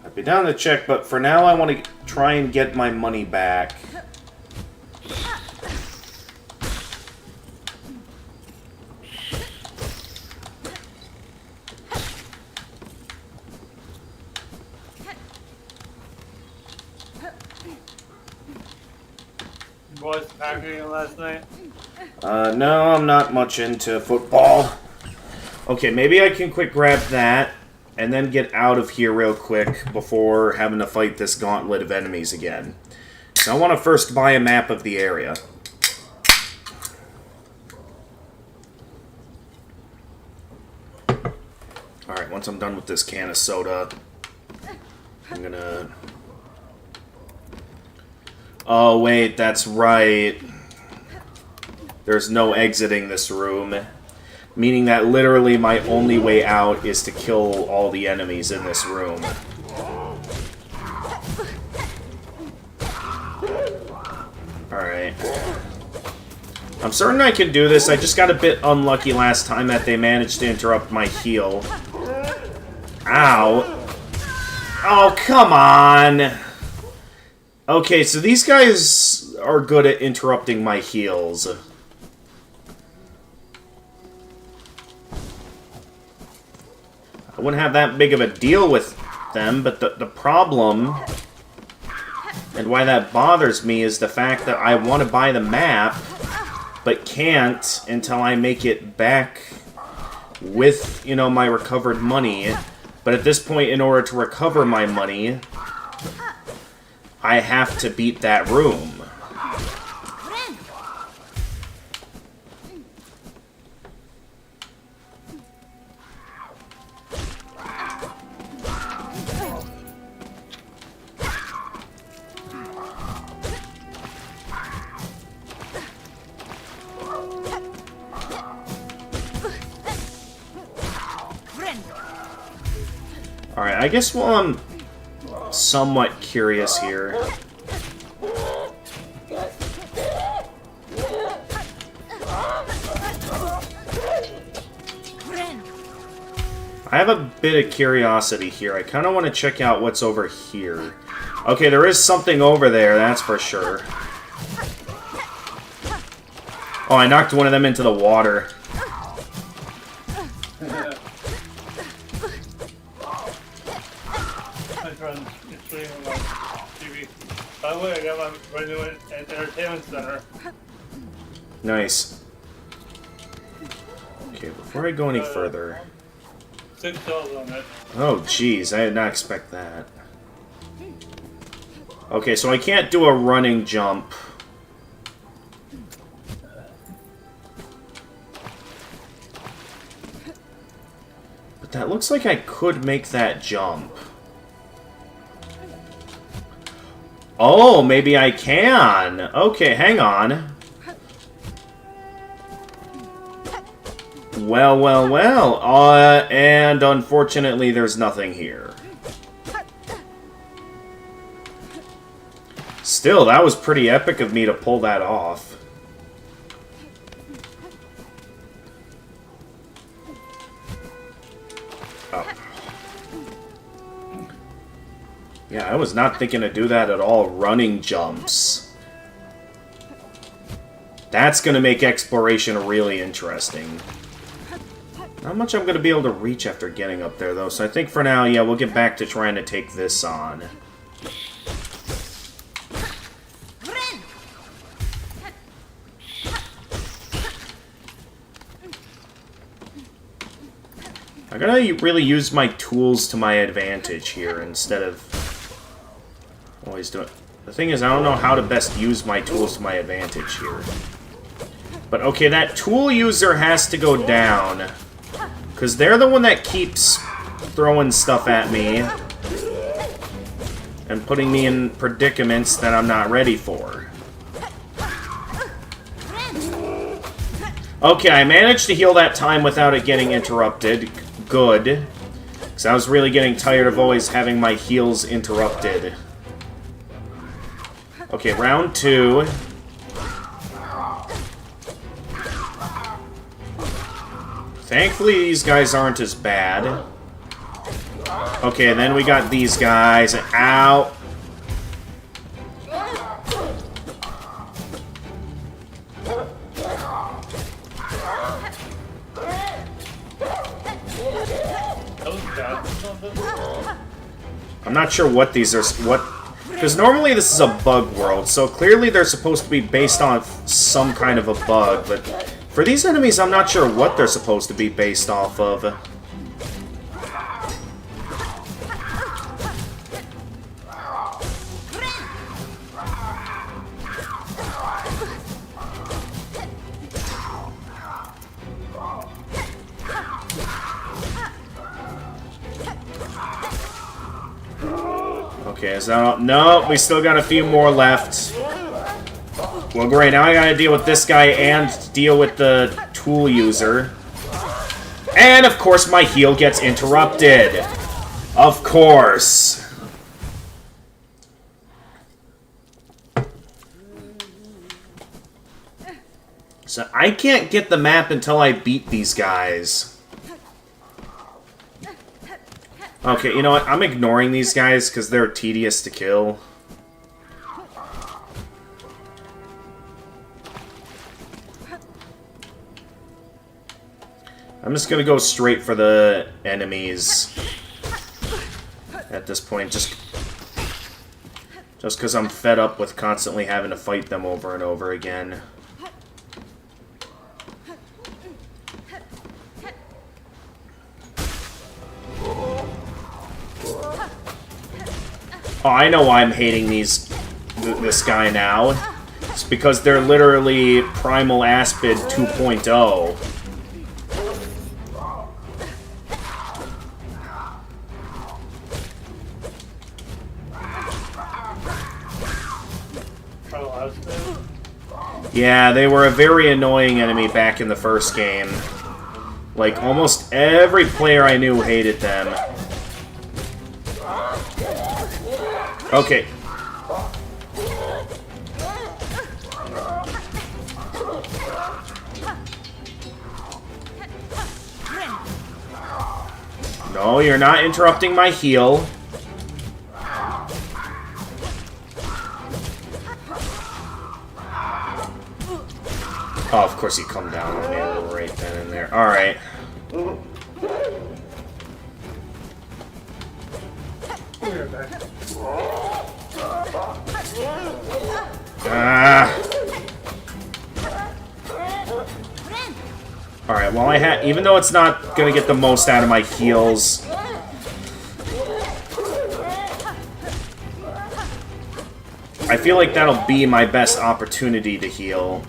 I'd be down to check, but for now I want to try and get my money back. Boys packing last night? No, I'm not much into football. Okay, maybe I can quick grab that, and then get out of here real quick before having to fight this gauntlet of enemies again. So I want to first buy a map of the area. Alright, once I'm done with this can of soda, I'm gonna... Oh, wait, that's right. There's no exiting this room. Meaning that literally my only way out is to kill all the enemies in this room. Alright. I'm certain I can do this. I just got a bit unlucky last time that they managed to interrupt my heal. Ow. Oh, come on! Okay, so these guys are good at interrupting my heals. I wouldn't have that big of a deal with them, but the problem, and why that bothers me, is the fact that I want to buy the map, but can't until I make it back with, you know, my recovered money. But at this point, in order to recover my money, I have to beat that room. Alright, I guess while I'm somewhat curious here, I have a bit of curiosity here. I kind of want to check out what's over here. Okay, there is something over there, that's for sure. Oh, I knocked one of them into the water. By the way, I got my brand new entertainment center. Nice. Okay, before I go any further... 6 cells on it. Oh, jeez, I did not expect that. Okay, so I can't do a running jump. But that looks like I could make that jump. Oh, maybe I can. Okay, hang on. Well, well, well. And unfortunately, there's nothing here. Still, that was pretty epic of me to pull that off. Oh. Yeah, I was not thinking to do that at all. Running jumps. That's going to make exploration really interesting. Not much I'm going to be able to reach after getting up there, though. So I think for now, yeah, we'll get back to trying to take this on. I gotta really use my tools to my advantage here instead of always doing... The thing is, I don't know how to best use my tools to my advantage here. But okay, that tool user has to go down. Because they're the one that keeps throwing stuff at me. And putting me in predicaments that I'm not ready for. Okay, I managed to heal that time without it getting interrupted. Good. Because I was really getting tired of always having my heals interrupted. Okay, round 2. Thankfully, these guys aren't as bad. Okay, then we got these guys. Ow! I'm not sure what these are. Because normally this is a bug world, so clearly they're supposed to be based on some kind of a bug, but for these enemies, I'm not sure what they're supposed to be based off of. Okay, is that all? No, we still got a few more left. Well, great. Now I gotta deal with this guy and deal with the tool user. And, of course, my heal gets interrupted. Of course. So I can't get the map until I beat these guys. Okay, you know what? I'm ignoring these guys because they're tedious to kill. I'm just gonna go straight for the enemies at this point, just because I'm fed up with constantly having to fight them over and over again. Oh, I know why I'm hating this guy now. It's because they're literally Primal Aspid 2.0. Yeah, they were a very annoying enemy back in the first game. Like, almost every player I knew hated them. Okay. No, you're not interrupting my heal. Oh, of course you come down on me right then and there. Alright. Alright, well even though it's not gonna get the most out of my heals, I feel like that'll be my best opportunity to heal.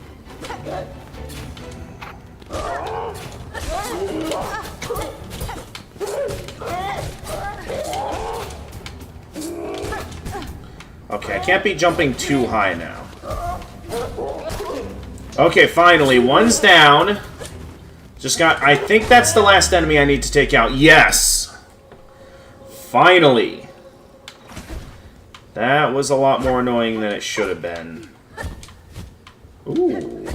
Okay, I can't be jumping too high now. Okay, finally, one's down. I think that's the last enemy I need to take out. Yes! Finally! That was a lot more annoying than it should have been. Ooh.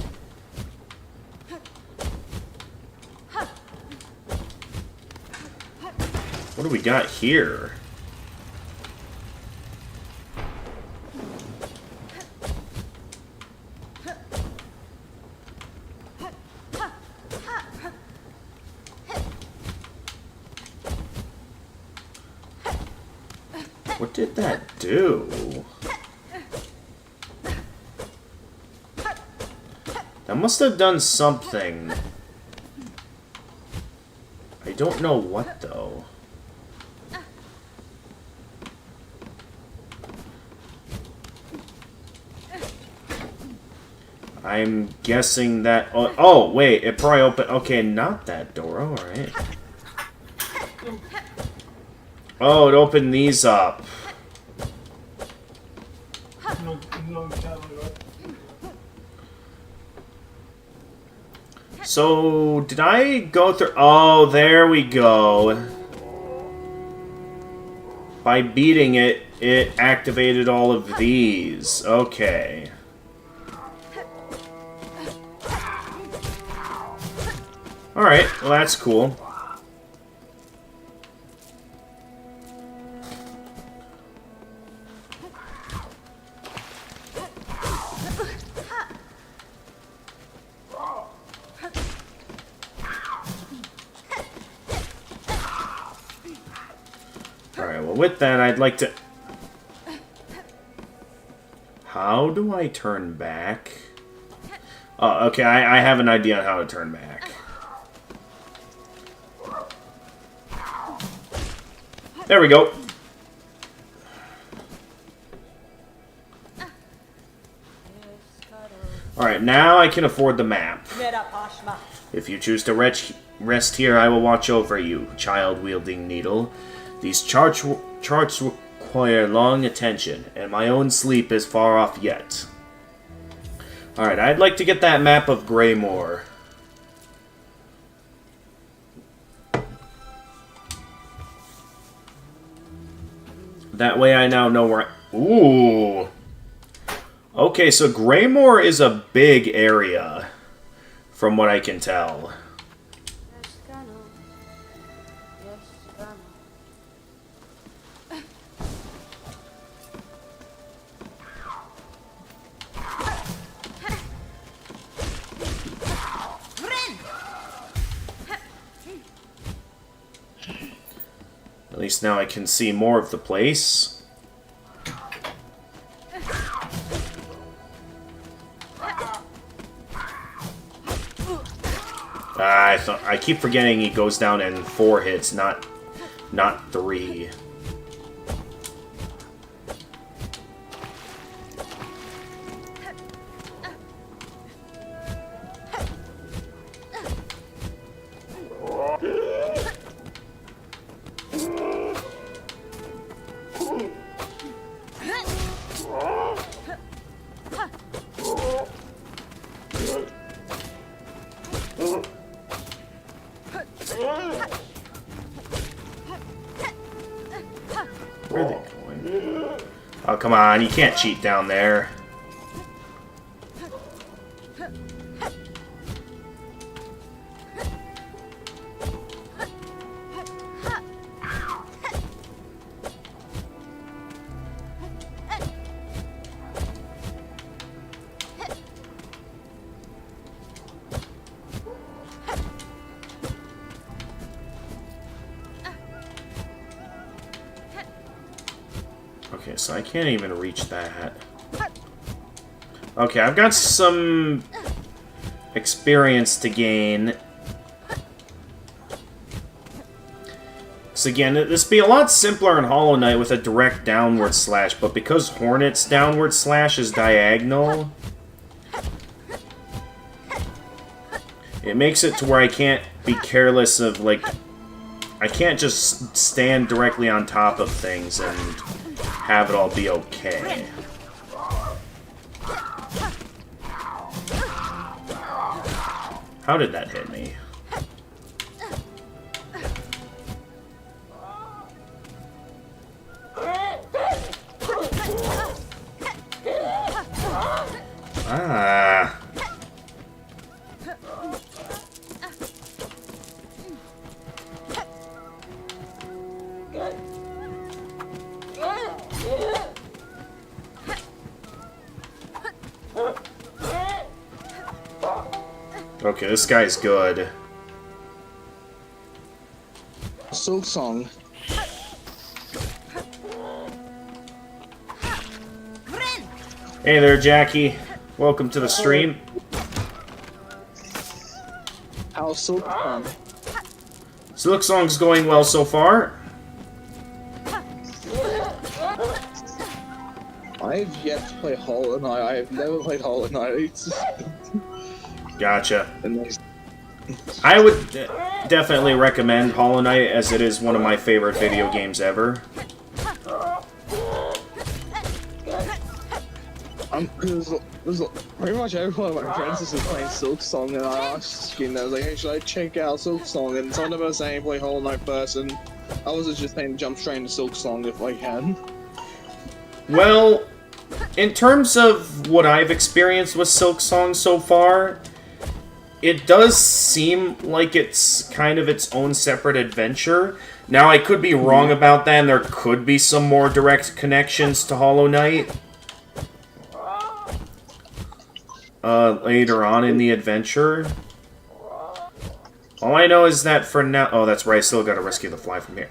What do we got here? What did that do? That must have done something. I don't know what, though. I'm guessing that... Oh, wait, it probably opened... Okay, not that door, alright. Oh, it opened these up. So, did I go through... Oh, there we go. By beating it, it activated all of these. Okay. Alright, well that's cool. Alright, well with that I'd like to... How do I turn back? Oh, okay, I have an idea on how to turn back. There we go. Alright, now I can afford the map. If you choose to rest here, I will watch over you, child-wielding needle. These charts require long attention, and my own sleep is far off yet. Alright, I'd like to get that map of Greymoor. That way I now know where... Ooh! Okay, so Greymoor is a big area, from what I can tell. At least now I can see more of the place. I keep forgetting he goes down in 4 hits, not 3. Where are they going? Oh, come on, you can't cheat down there. Okay, so I can't even reach that. Okay, I've got some experience to gain. So again, this would be a lot simpler in Hollow Knight with a direct downward slash, but because Hornet's downward slash is diagonal, it makes it to where I can't be careless of, like, I can't just stand directly on top of things and have it all be okay. How did that hit me? Ah. Okay, this guy's good. Silksong. Hey there, Jackie. Welcome to the stream. How's Silksong? Silksong's going well so far. I've yet to play Hollow Knight. I have never played Hollow Knight. Gotcha. I would definitely recommend Hollow Knight, as it is one of my favorite video games ever. Because pretty much every one of my friends is playing Silksong, and I asked, I was like, hey, should I check out Silksong? And some of us saying play Hollow Knight first, and I was just saying jump straight into Silksong if I can. Well, in terms of what I've experienced with Silksong so far, it does seem like it's kind of its own separate adventure. Now, I could be wrong about that, and there could be some more direct connections to Hollow Knight later on in the adventure. All I know is that for now... Oh, that's right, I still gotta rescue the fly from here.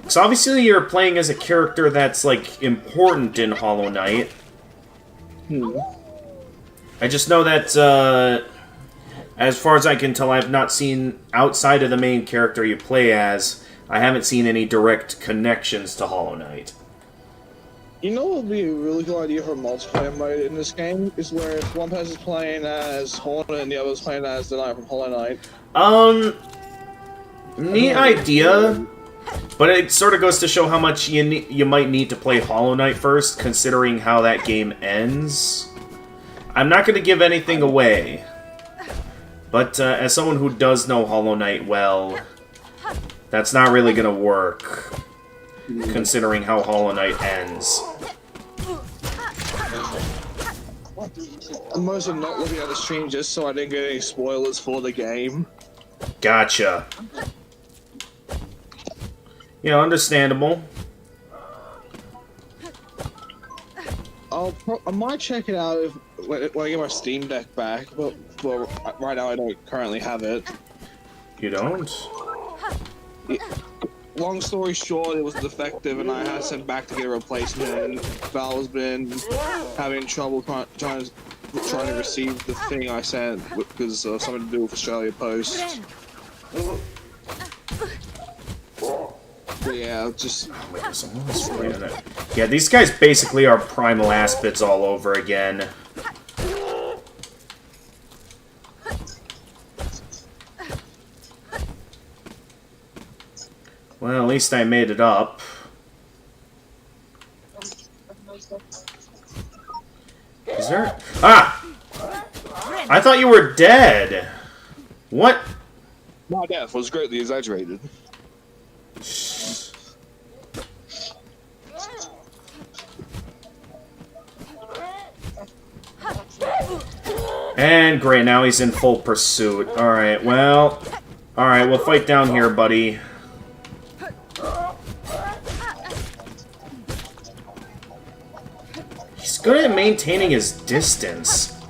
So obviously you're playing as a character that's, like, important in Hollow Knight. I just know that, as far as I can tell, I've not seen, outside of the main character you play as, I haven't seen any direct connections to Hollow Knight. You know what would be a really cool idea for a multiplayer mode in this game? Is where if one person's playing as Hornet and the other's playing as the Knight from Hollow Knight. Neat idea, but it sort of goes to show how much you might need to play Hollow Knight first, considering how that game ends. I'm not going to give anything away, but as someone who does know Hollow Knight well, that's not really going to work, considering how Hollow Knight ends. I'm mostly not looking at the stream just so I didn't get any spoilers for the game. Gotcha. Yeah, understandable. I might check it out when I get my Steam Deck back, but right now I don't currently have it. You don't? Long story short, it was defective and I had to send back to get a replacement, and Valve's been having trouble trying to receive the thing I sent because of something to do with Australia Post. But yeah, just... Yeah, these guys basically are primal aspids all over again. Well, at least I made it up. Is there... Ah! I thought you were dead! What? My death was greatly exaggerated. And great, now he's in full pursuit. Alright, well... Alright, we'll fight down here, buddy. He's good at maintaining his distance.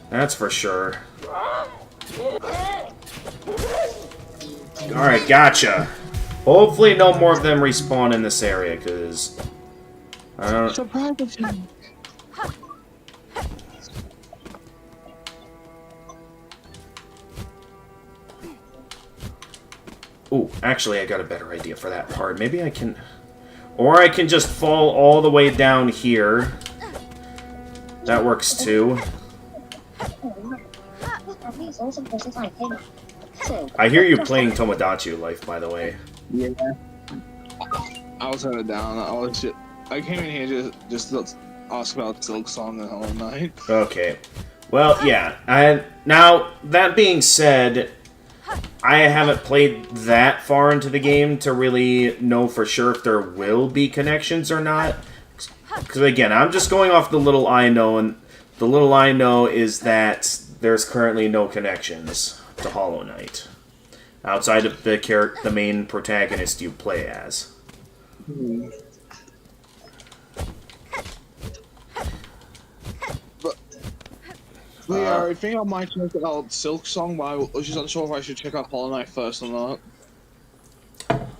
That's for sure. Alright, gotcha. Hopefully no more of them respawn in this area, because... I don't... Ooh, actually, I got a better idea for that part. Maybe I can... Or I can just fall all the way down here. That works, too. I hear you playing Tomodachi Life, by the way. Yeah. I was headed down. I came in here just to ask about Silksong and Hollow Knight. Okay. Well, yeah. Now, that being said... I haven't played that far into the game to really know for sure if there will be connections or not. Because again, I'm just going off the little I know, and the little I know is that there's currently no connections to Hollow Knight. Outside of the main protagonist you play as. Yeah, I think I might check out Silksong, but I was just unsure if I should check out Hollow Knight first or not.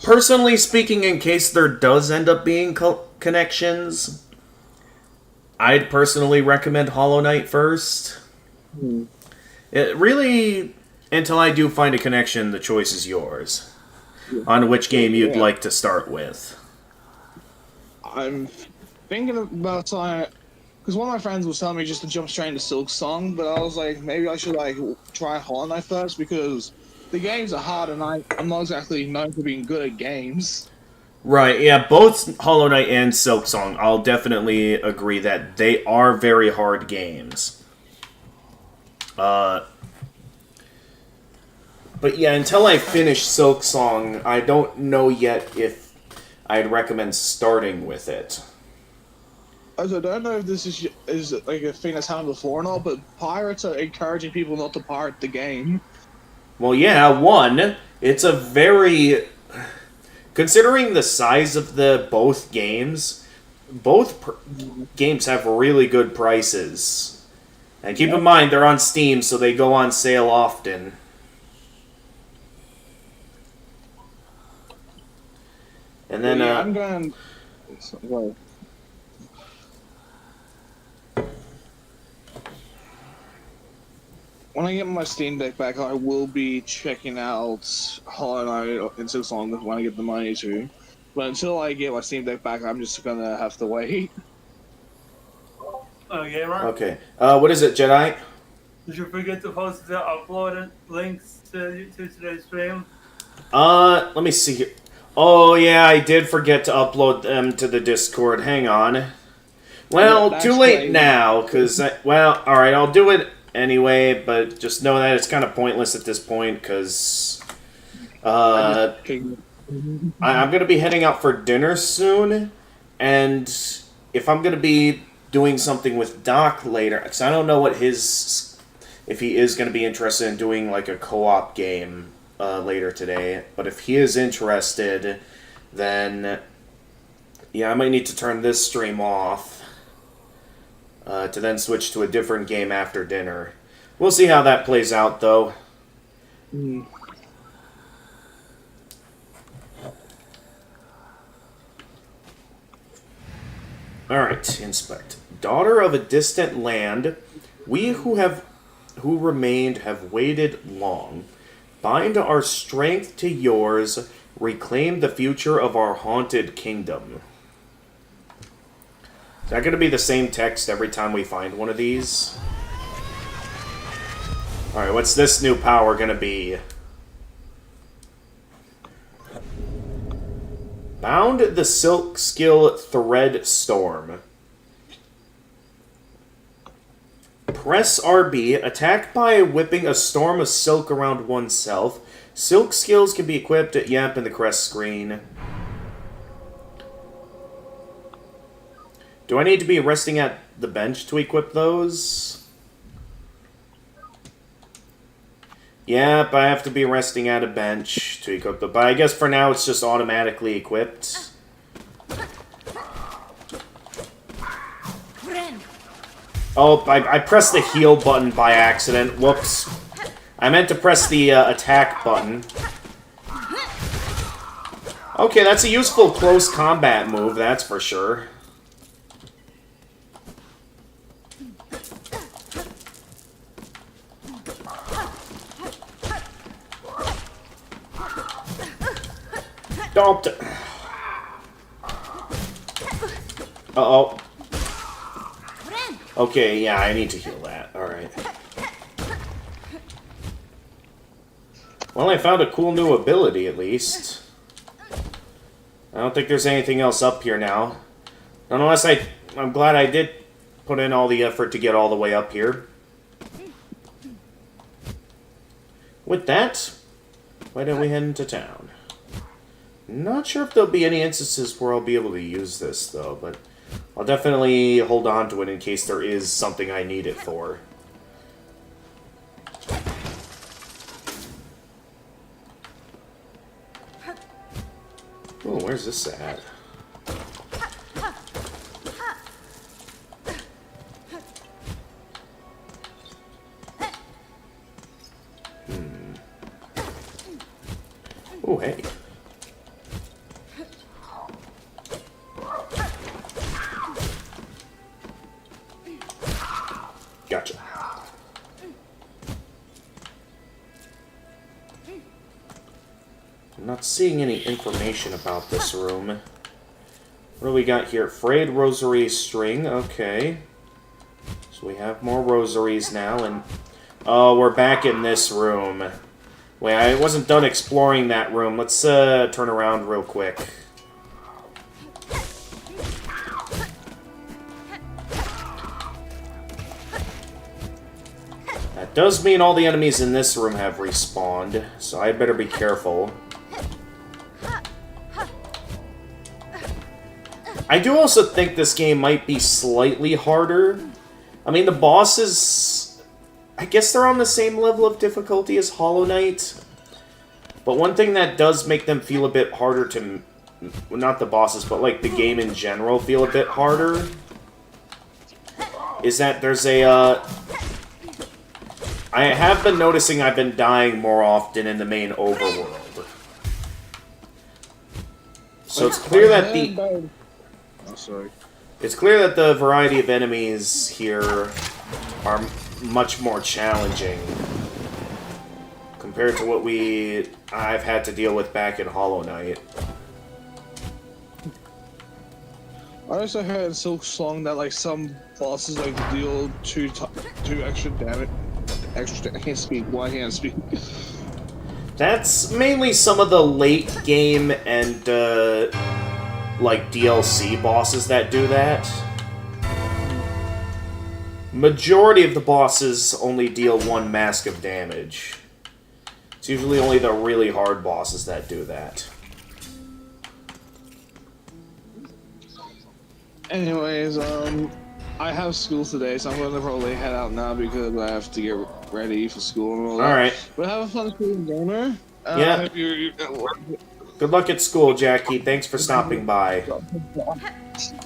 Personally speaking, in case there does end up being connections, I'd personally recommend Hollow Knight first. It really, until I do find a connection, the choice is yours. On which game you'd like to start with. I'm thinking about because one of my friends was telling me just to jump straight into Silksong, but I was like, maybe I should try Hollow Knight first, because the games are hard and I'm not exactly known for being good at games. Right, yeah, both Hollow Knight and Silksong, I'll definitely agree that they are very hard games. But yeah, until I finish Silksong, I don't know yet if I'd recommend starting with it. I don't know if this is like a thing that's happened before or not, but pirates are encouraging people not to pirate the game. Well, yeah, one, it's a very... Considering the size of the both games, games have really good prices. And keep in mind, they're on Steam, so they go on sale often. And then, Yeah, I'm going... Well, when I get my Steam Deck back, I will be checking out Hollow Knight and Silksong when I get the money to. But until I get my Steam Deck back, I'm just gonna have to wait. Gamer. okay. What is it, Jedi? Did you forget to post the uploaded links to today's stream? Let me see here. Oh, yeah, I did forget to upload them to the Discord. Hang on. Well, too late now, because, well, alright, I'll do it anyway, but just know that it's kind of pointless at this point, because, I'm going to be heading out for dinner soon, and if I'm going to be doing something with Doc later, because I don't know what if he is going to be interested in doing, like, a co-op game later today, but if he is interested, then, yeah, I might need to turn this stream off. To then switch to a different game after dinner. We'll see how that plays out, though. Alright, inspect. Daughter of a distant land, we who remained have waited long. Bind our strength to yours, reclaim the future of our haunted kingdom. Is that going to be the same text every time we find one of these? Alright, what's this new power going to be? Bound the Silk Skill Thread Storm. Press RB, attack by whipping a storm of silk around oneself. Silk skills can be equipped at in the crest screen. Do I need to be resting at the bench to equip those? Yep, I have to be resting at a bench to equip them. But I guess for now it's just automatically equipped. Oh, I pressed the heal button by accident. Whoops. I meant to press the attack button. Okay, that's a useful close combat move, that's for sure. Don't. Uh-oh. Okay, yeah, I need to heal that. Alright. Well, I found a cool new ability, at least. I don't think there's anything else up here now. Unless I'm glad I did put in all the effort to get all the way up here. With that, why don't we head into town? Not sure if there'll be any instances where I'll be able to use this, though, but I'll definitely hold on to it in case there is something I need it for. Oh, where's this at? Oh, hey. Gotcha. I'm not seeing any information about this room. What do we got here? Frayed rosary string. Okay. So we have more rosaries now, and... Oh, we're back in this room. Wait, I wasn't done exploring that room. Let's, turn around real quick. That does mean all the enemies in this room have respawned, so I'd better be careful. I do also think this game might be slightly harder. I mean, the bosses, I guess they're on the same level of difficulty as Hollow Knight. But one thing that does make them feel a bit harder to... Well, not the bosses, but like the game in general feel a bit harder, is that there's a... I have been noticing I've been dying more often in the main overworld. So it's clear that the... Oh, sorry. It's clear that the variety of enemies here are much more challenging compared to what I've had to deal with back in Hollow Knight. I also heard Silksong that like some bosses like deal two extra damage. I can't speak. Why can't I speak? That's mainly some of the late game and like DLC bosses that do that. Majority of the bosses only deal one mask of damage. It's usually only the really hard bosses that do that. Anyways, I have school today, so I'm gonna probably head out now because I have to get ready for school and all that. Alright. But have a fun school, gamer. Yeah. I hope you're at work. Good luck at school, Jackie. Thanks for stopping by.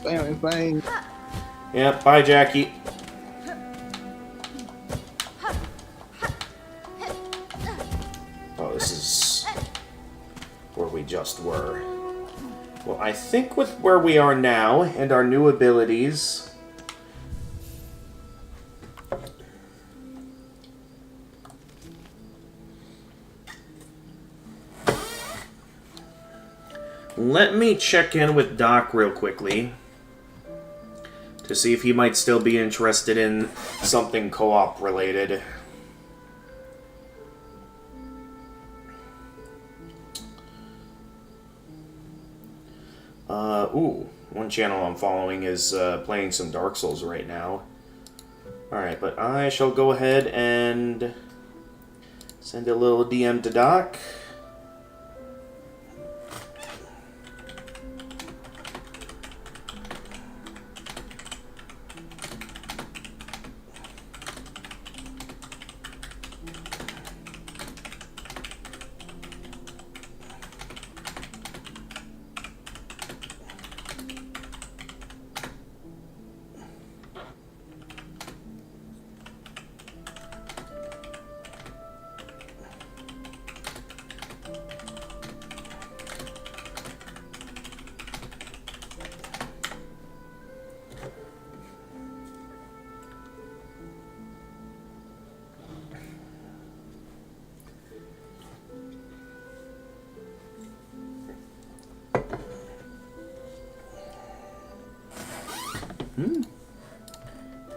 Thanks. Yeah, bye, Jackie. Oh, this is where we just were. Well, I think with where we are now and our new abilities... Let me check in with Doc real quickly to see if he might still be interested in something co-op related. One channel I'm following is playing some Dark Souls right now. Alright, but I shall go ahead and send a little DM to Doc.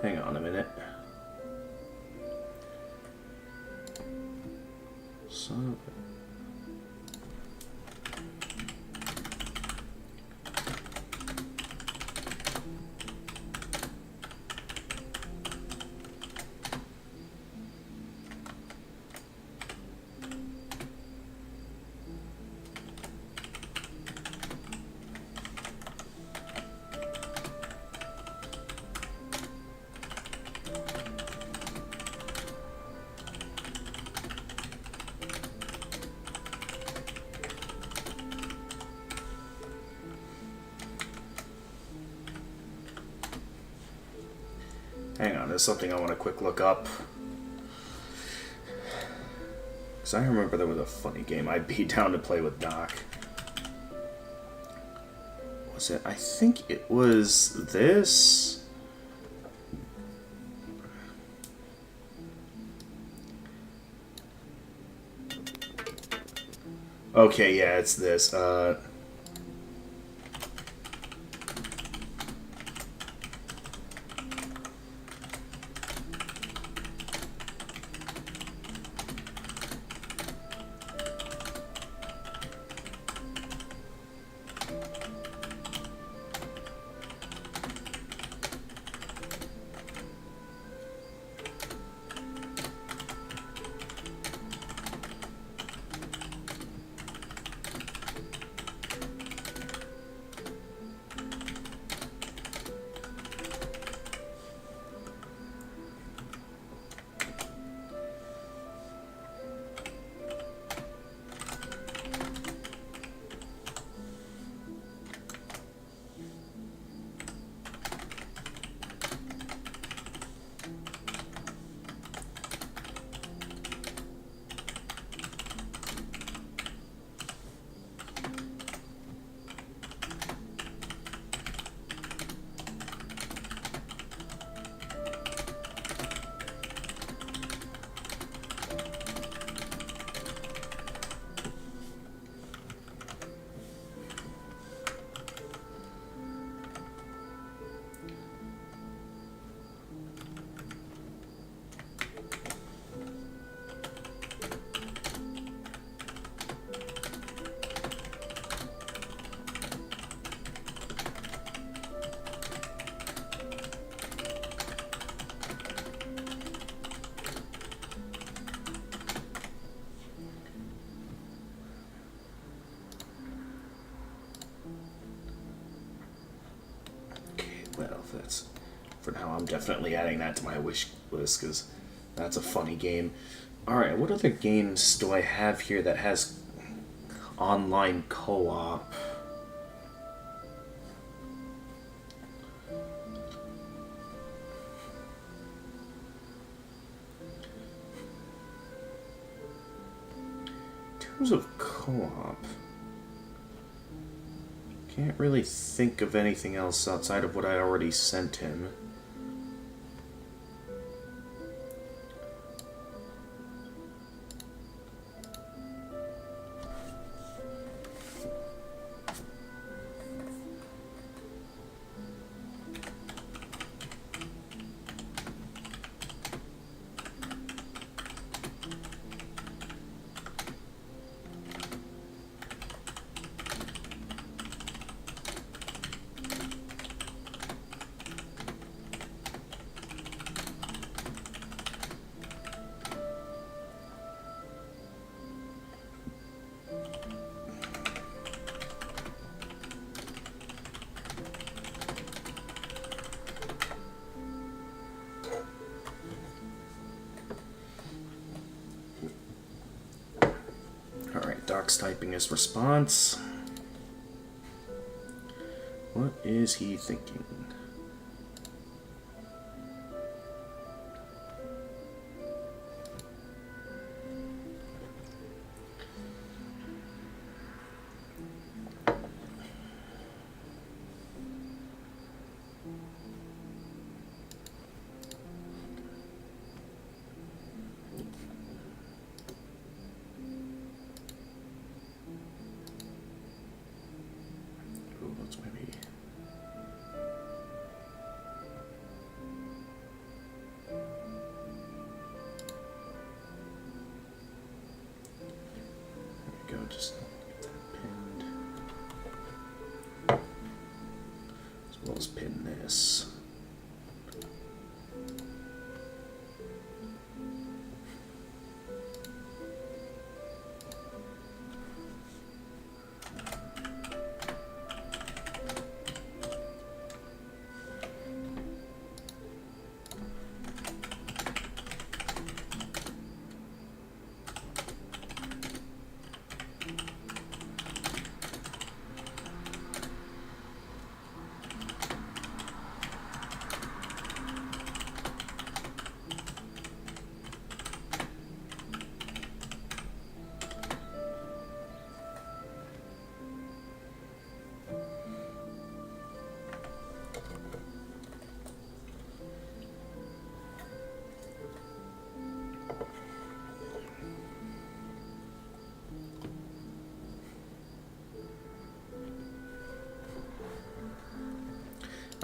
Hang on a minute. Son of a... Hang on, there's something I want to quick look up. Because I remember there was a funny game I'd be down to play with Doc. Was it? I think it was this. Okay, yeah, it's this. I'm definitely adding that to my wish list because that's a funny game. Alright, what other games do I have here that has online co-op? In terms of co-op, can't really think of anything else outside of what I already sent him. Doc's typing his response. What is he thinking? Just get that pinned. As well as pin this.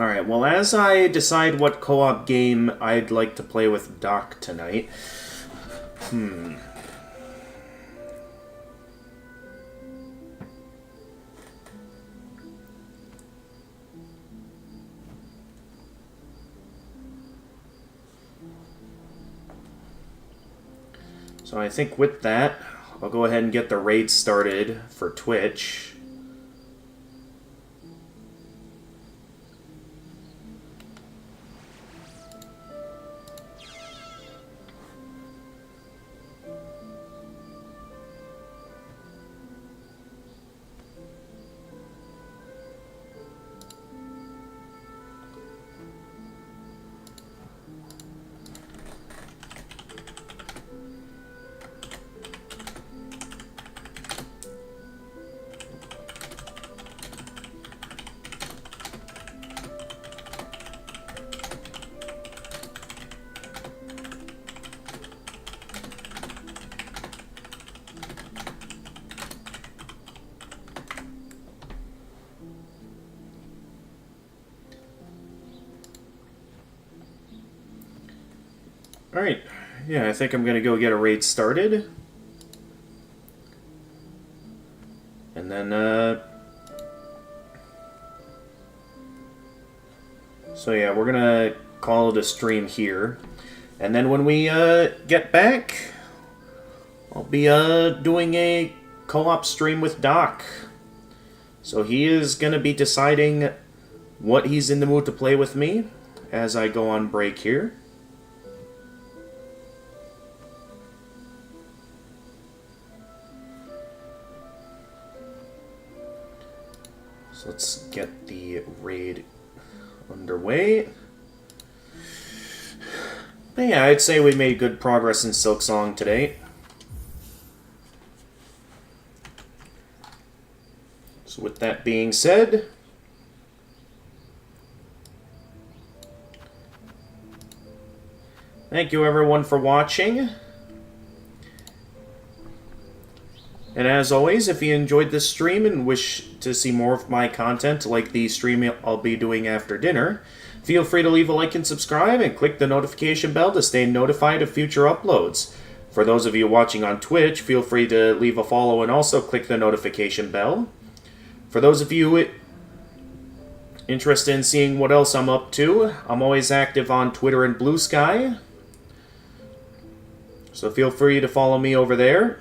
Alright, well, as I decide what co-op game I'd like to play with Doc tonight, So I think with that, I'll go ahead and get the raid started for Twitch. Alright, yeah, I think I'm gonna go get a raid started. And then, so yeah, we're gonna call it a stream here. And then when we, get back, I'll be, doing a co-op stream with Doc. So he is gonna be deciding what he's in the mood to play with me. as I go on break here. So let's get the raid underway. But yeah, I'd say we made good progress in Silksong today. So with that being said, thank you everyone for watching. And as always, if you enjoyed this stream and wish to see more of my content like the stream I'll be doing after dinner, feel free to leave a like and subscribe and click the notification bell to stay notified of future uploads. For those of you watching on Twitch, feel free to leave a follow and also click the notification bell. For those of you interested in seeing what else I'm up to, I'm always active on Twitter and Blue Sky. So feel free to follow me over there.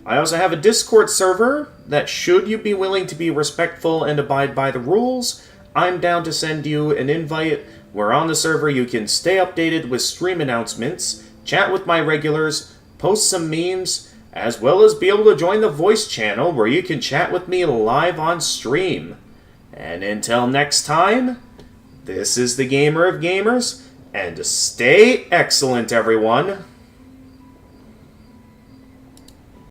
I also have a Discord server that, should you be willing to be respectful and abide by the rules, I'm down to send you an invite where on the server you can stay updated with stream announcements, chat with my regulars, post some memes, as well as be able to join the voice channel where you can chat with me live on stream. And until next time, this is the Gamer of Gamers, and stay excellent, everyone.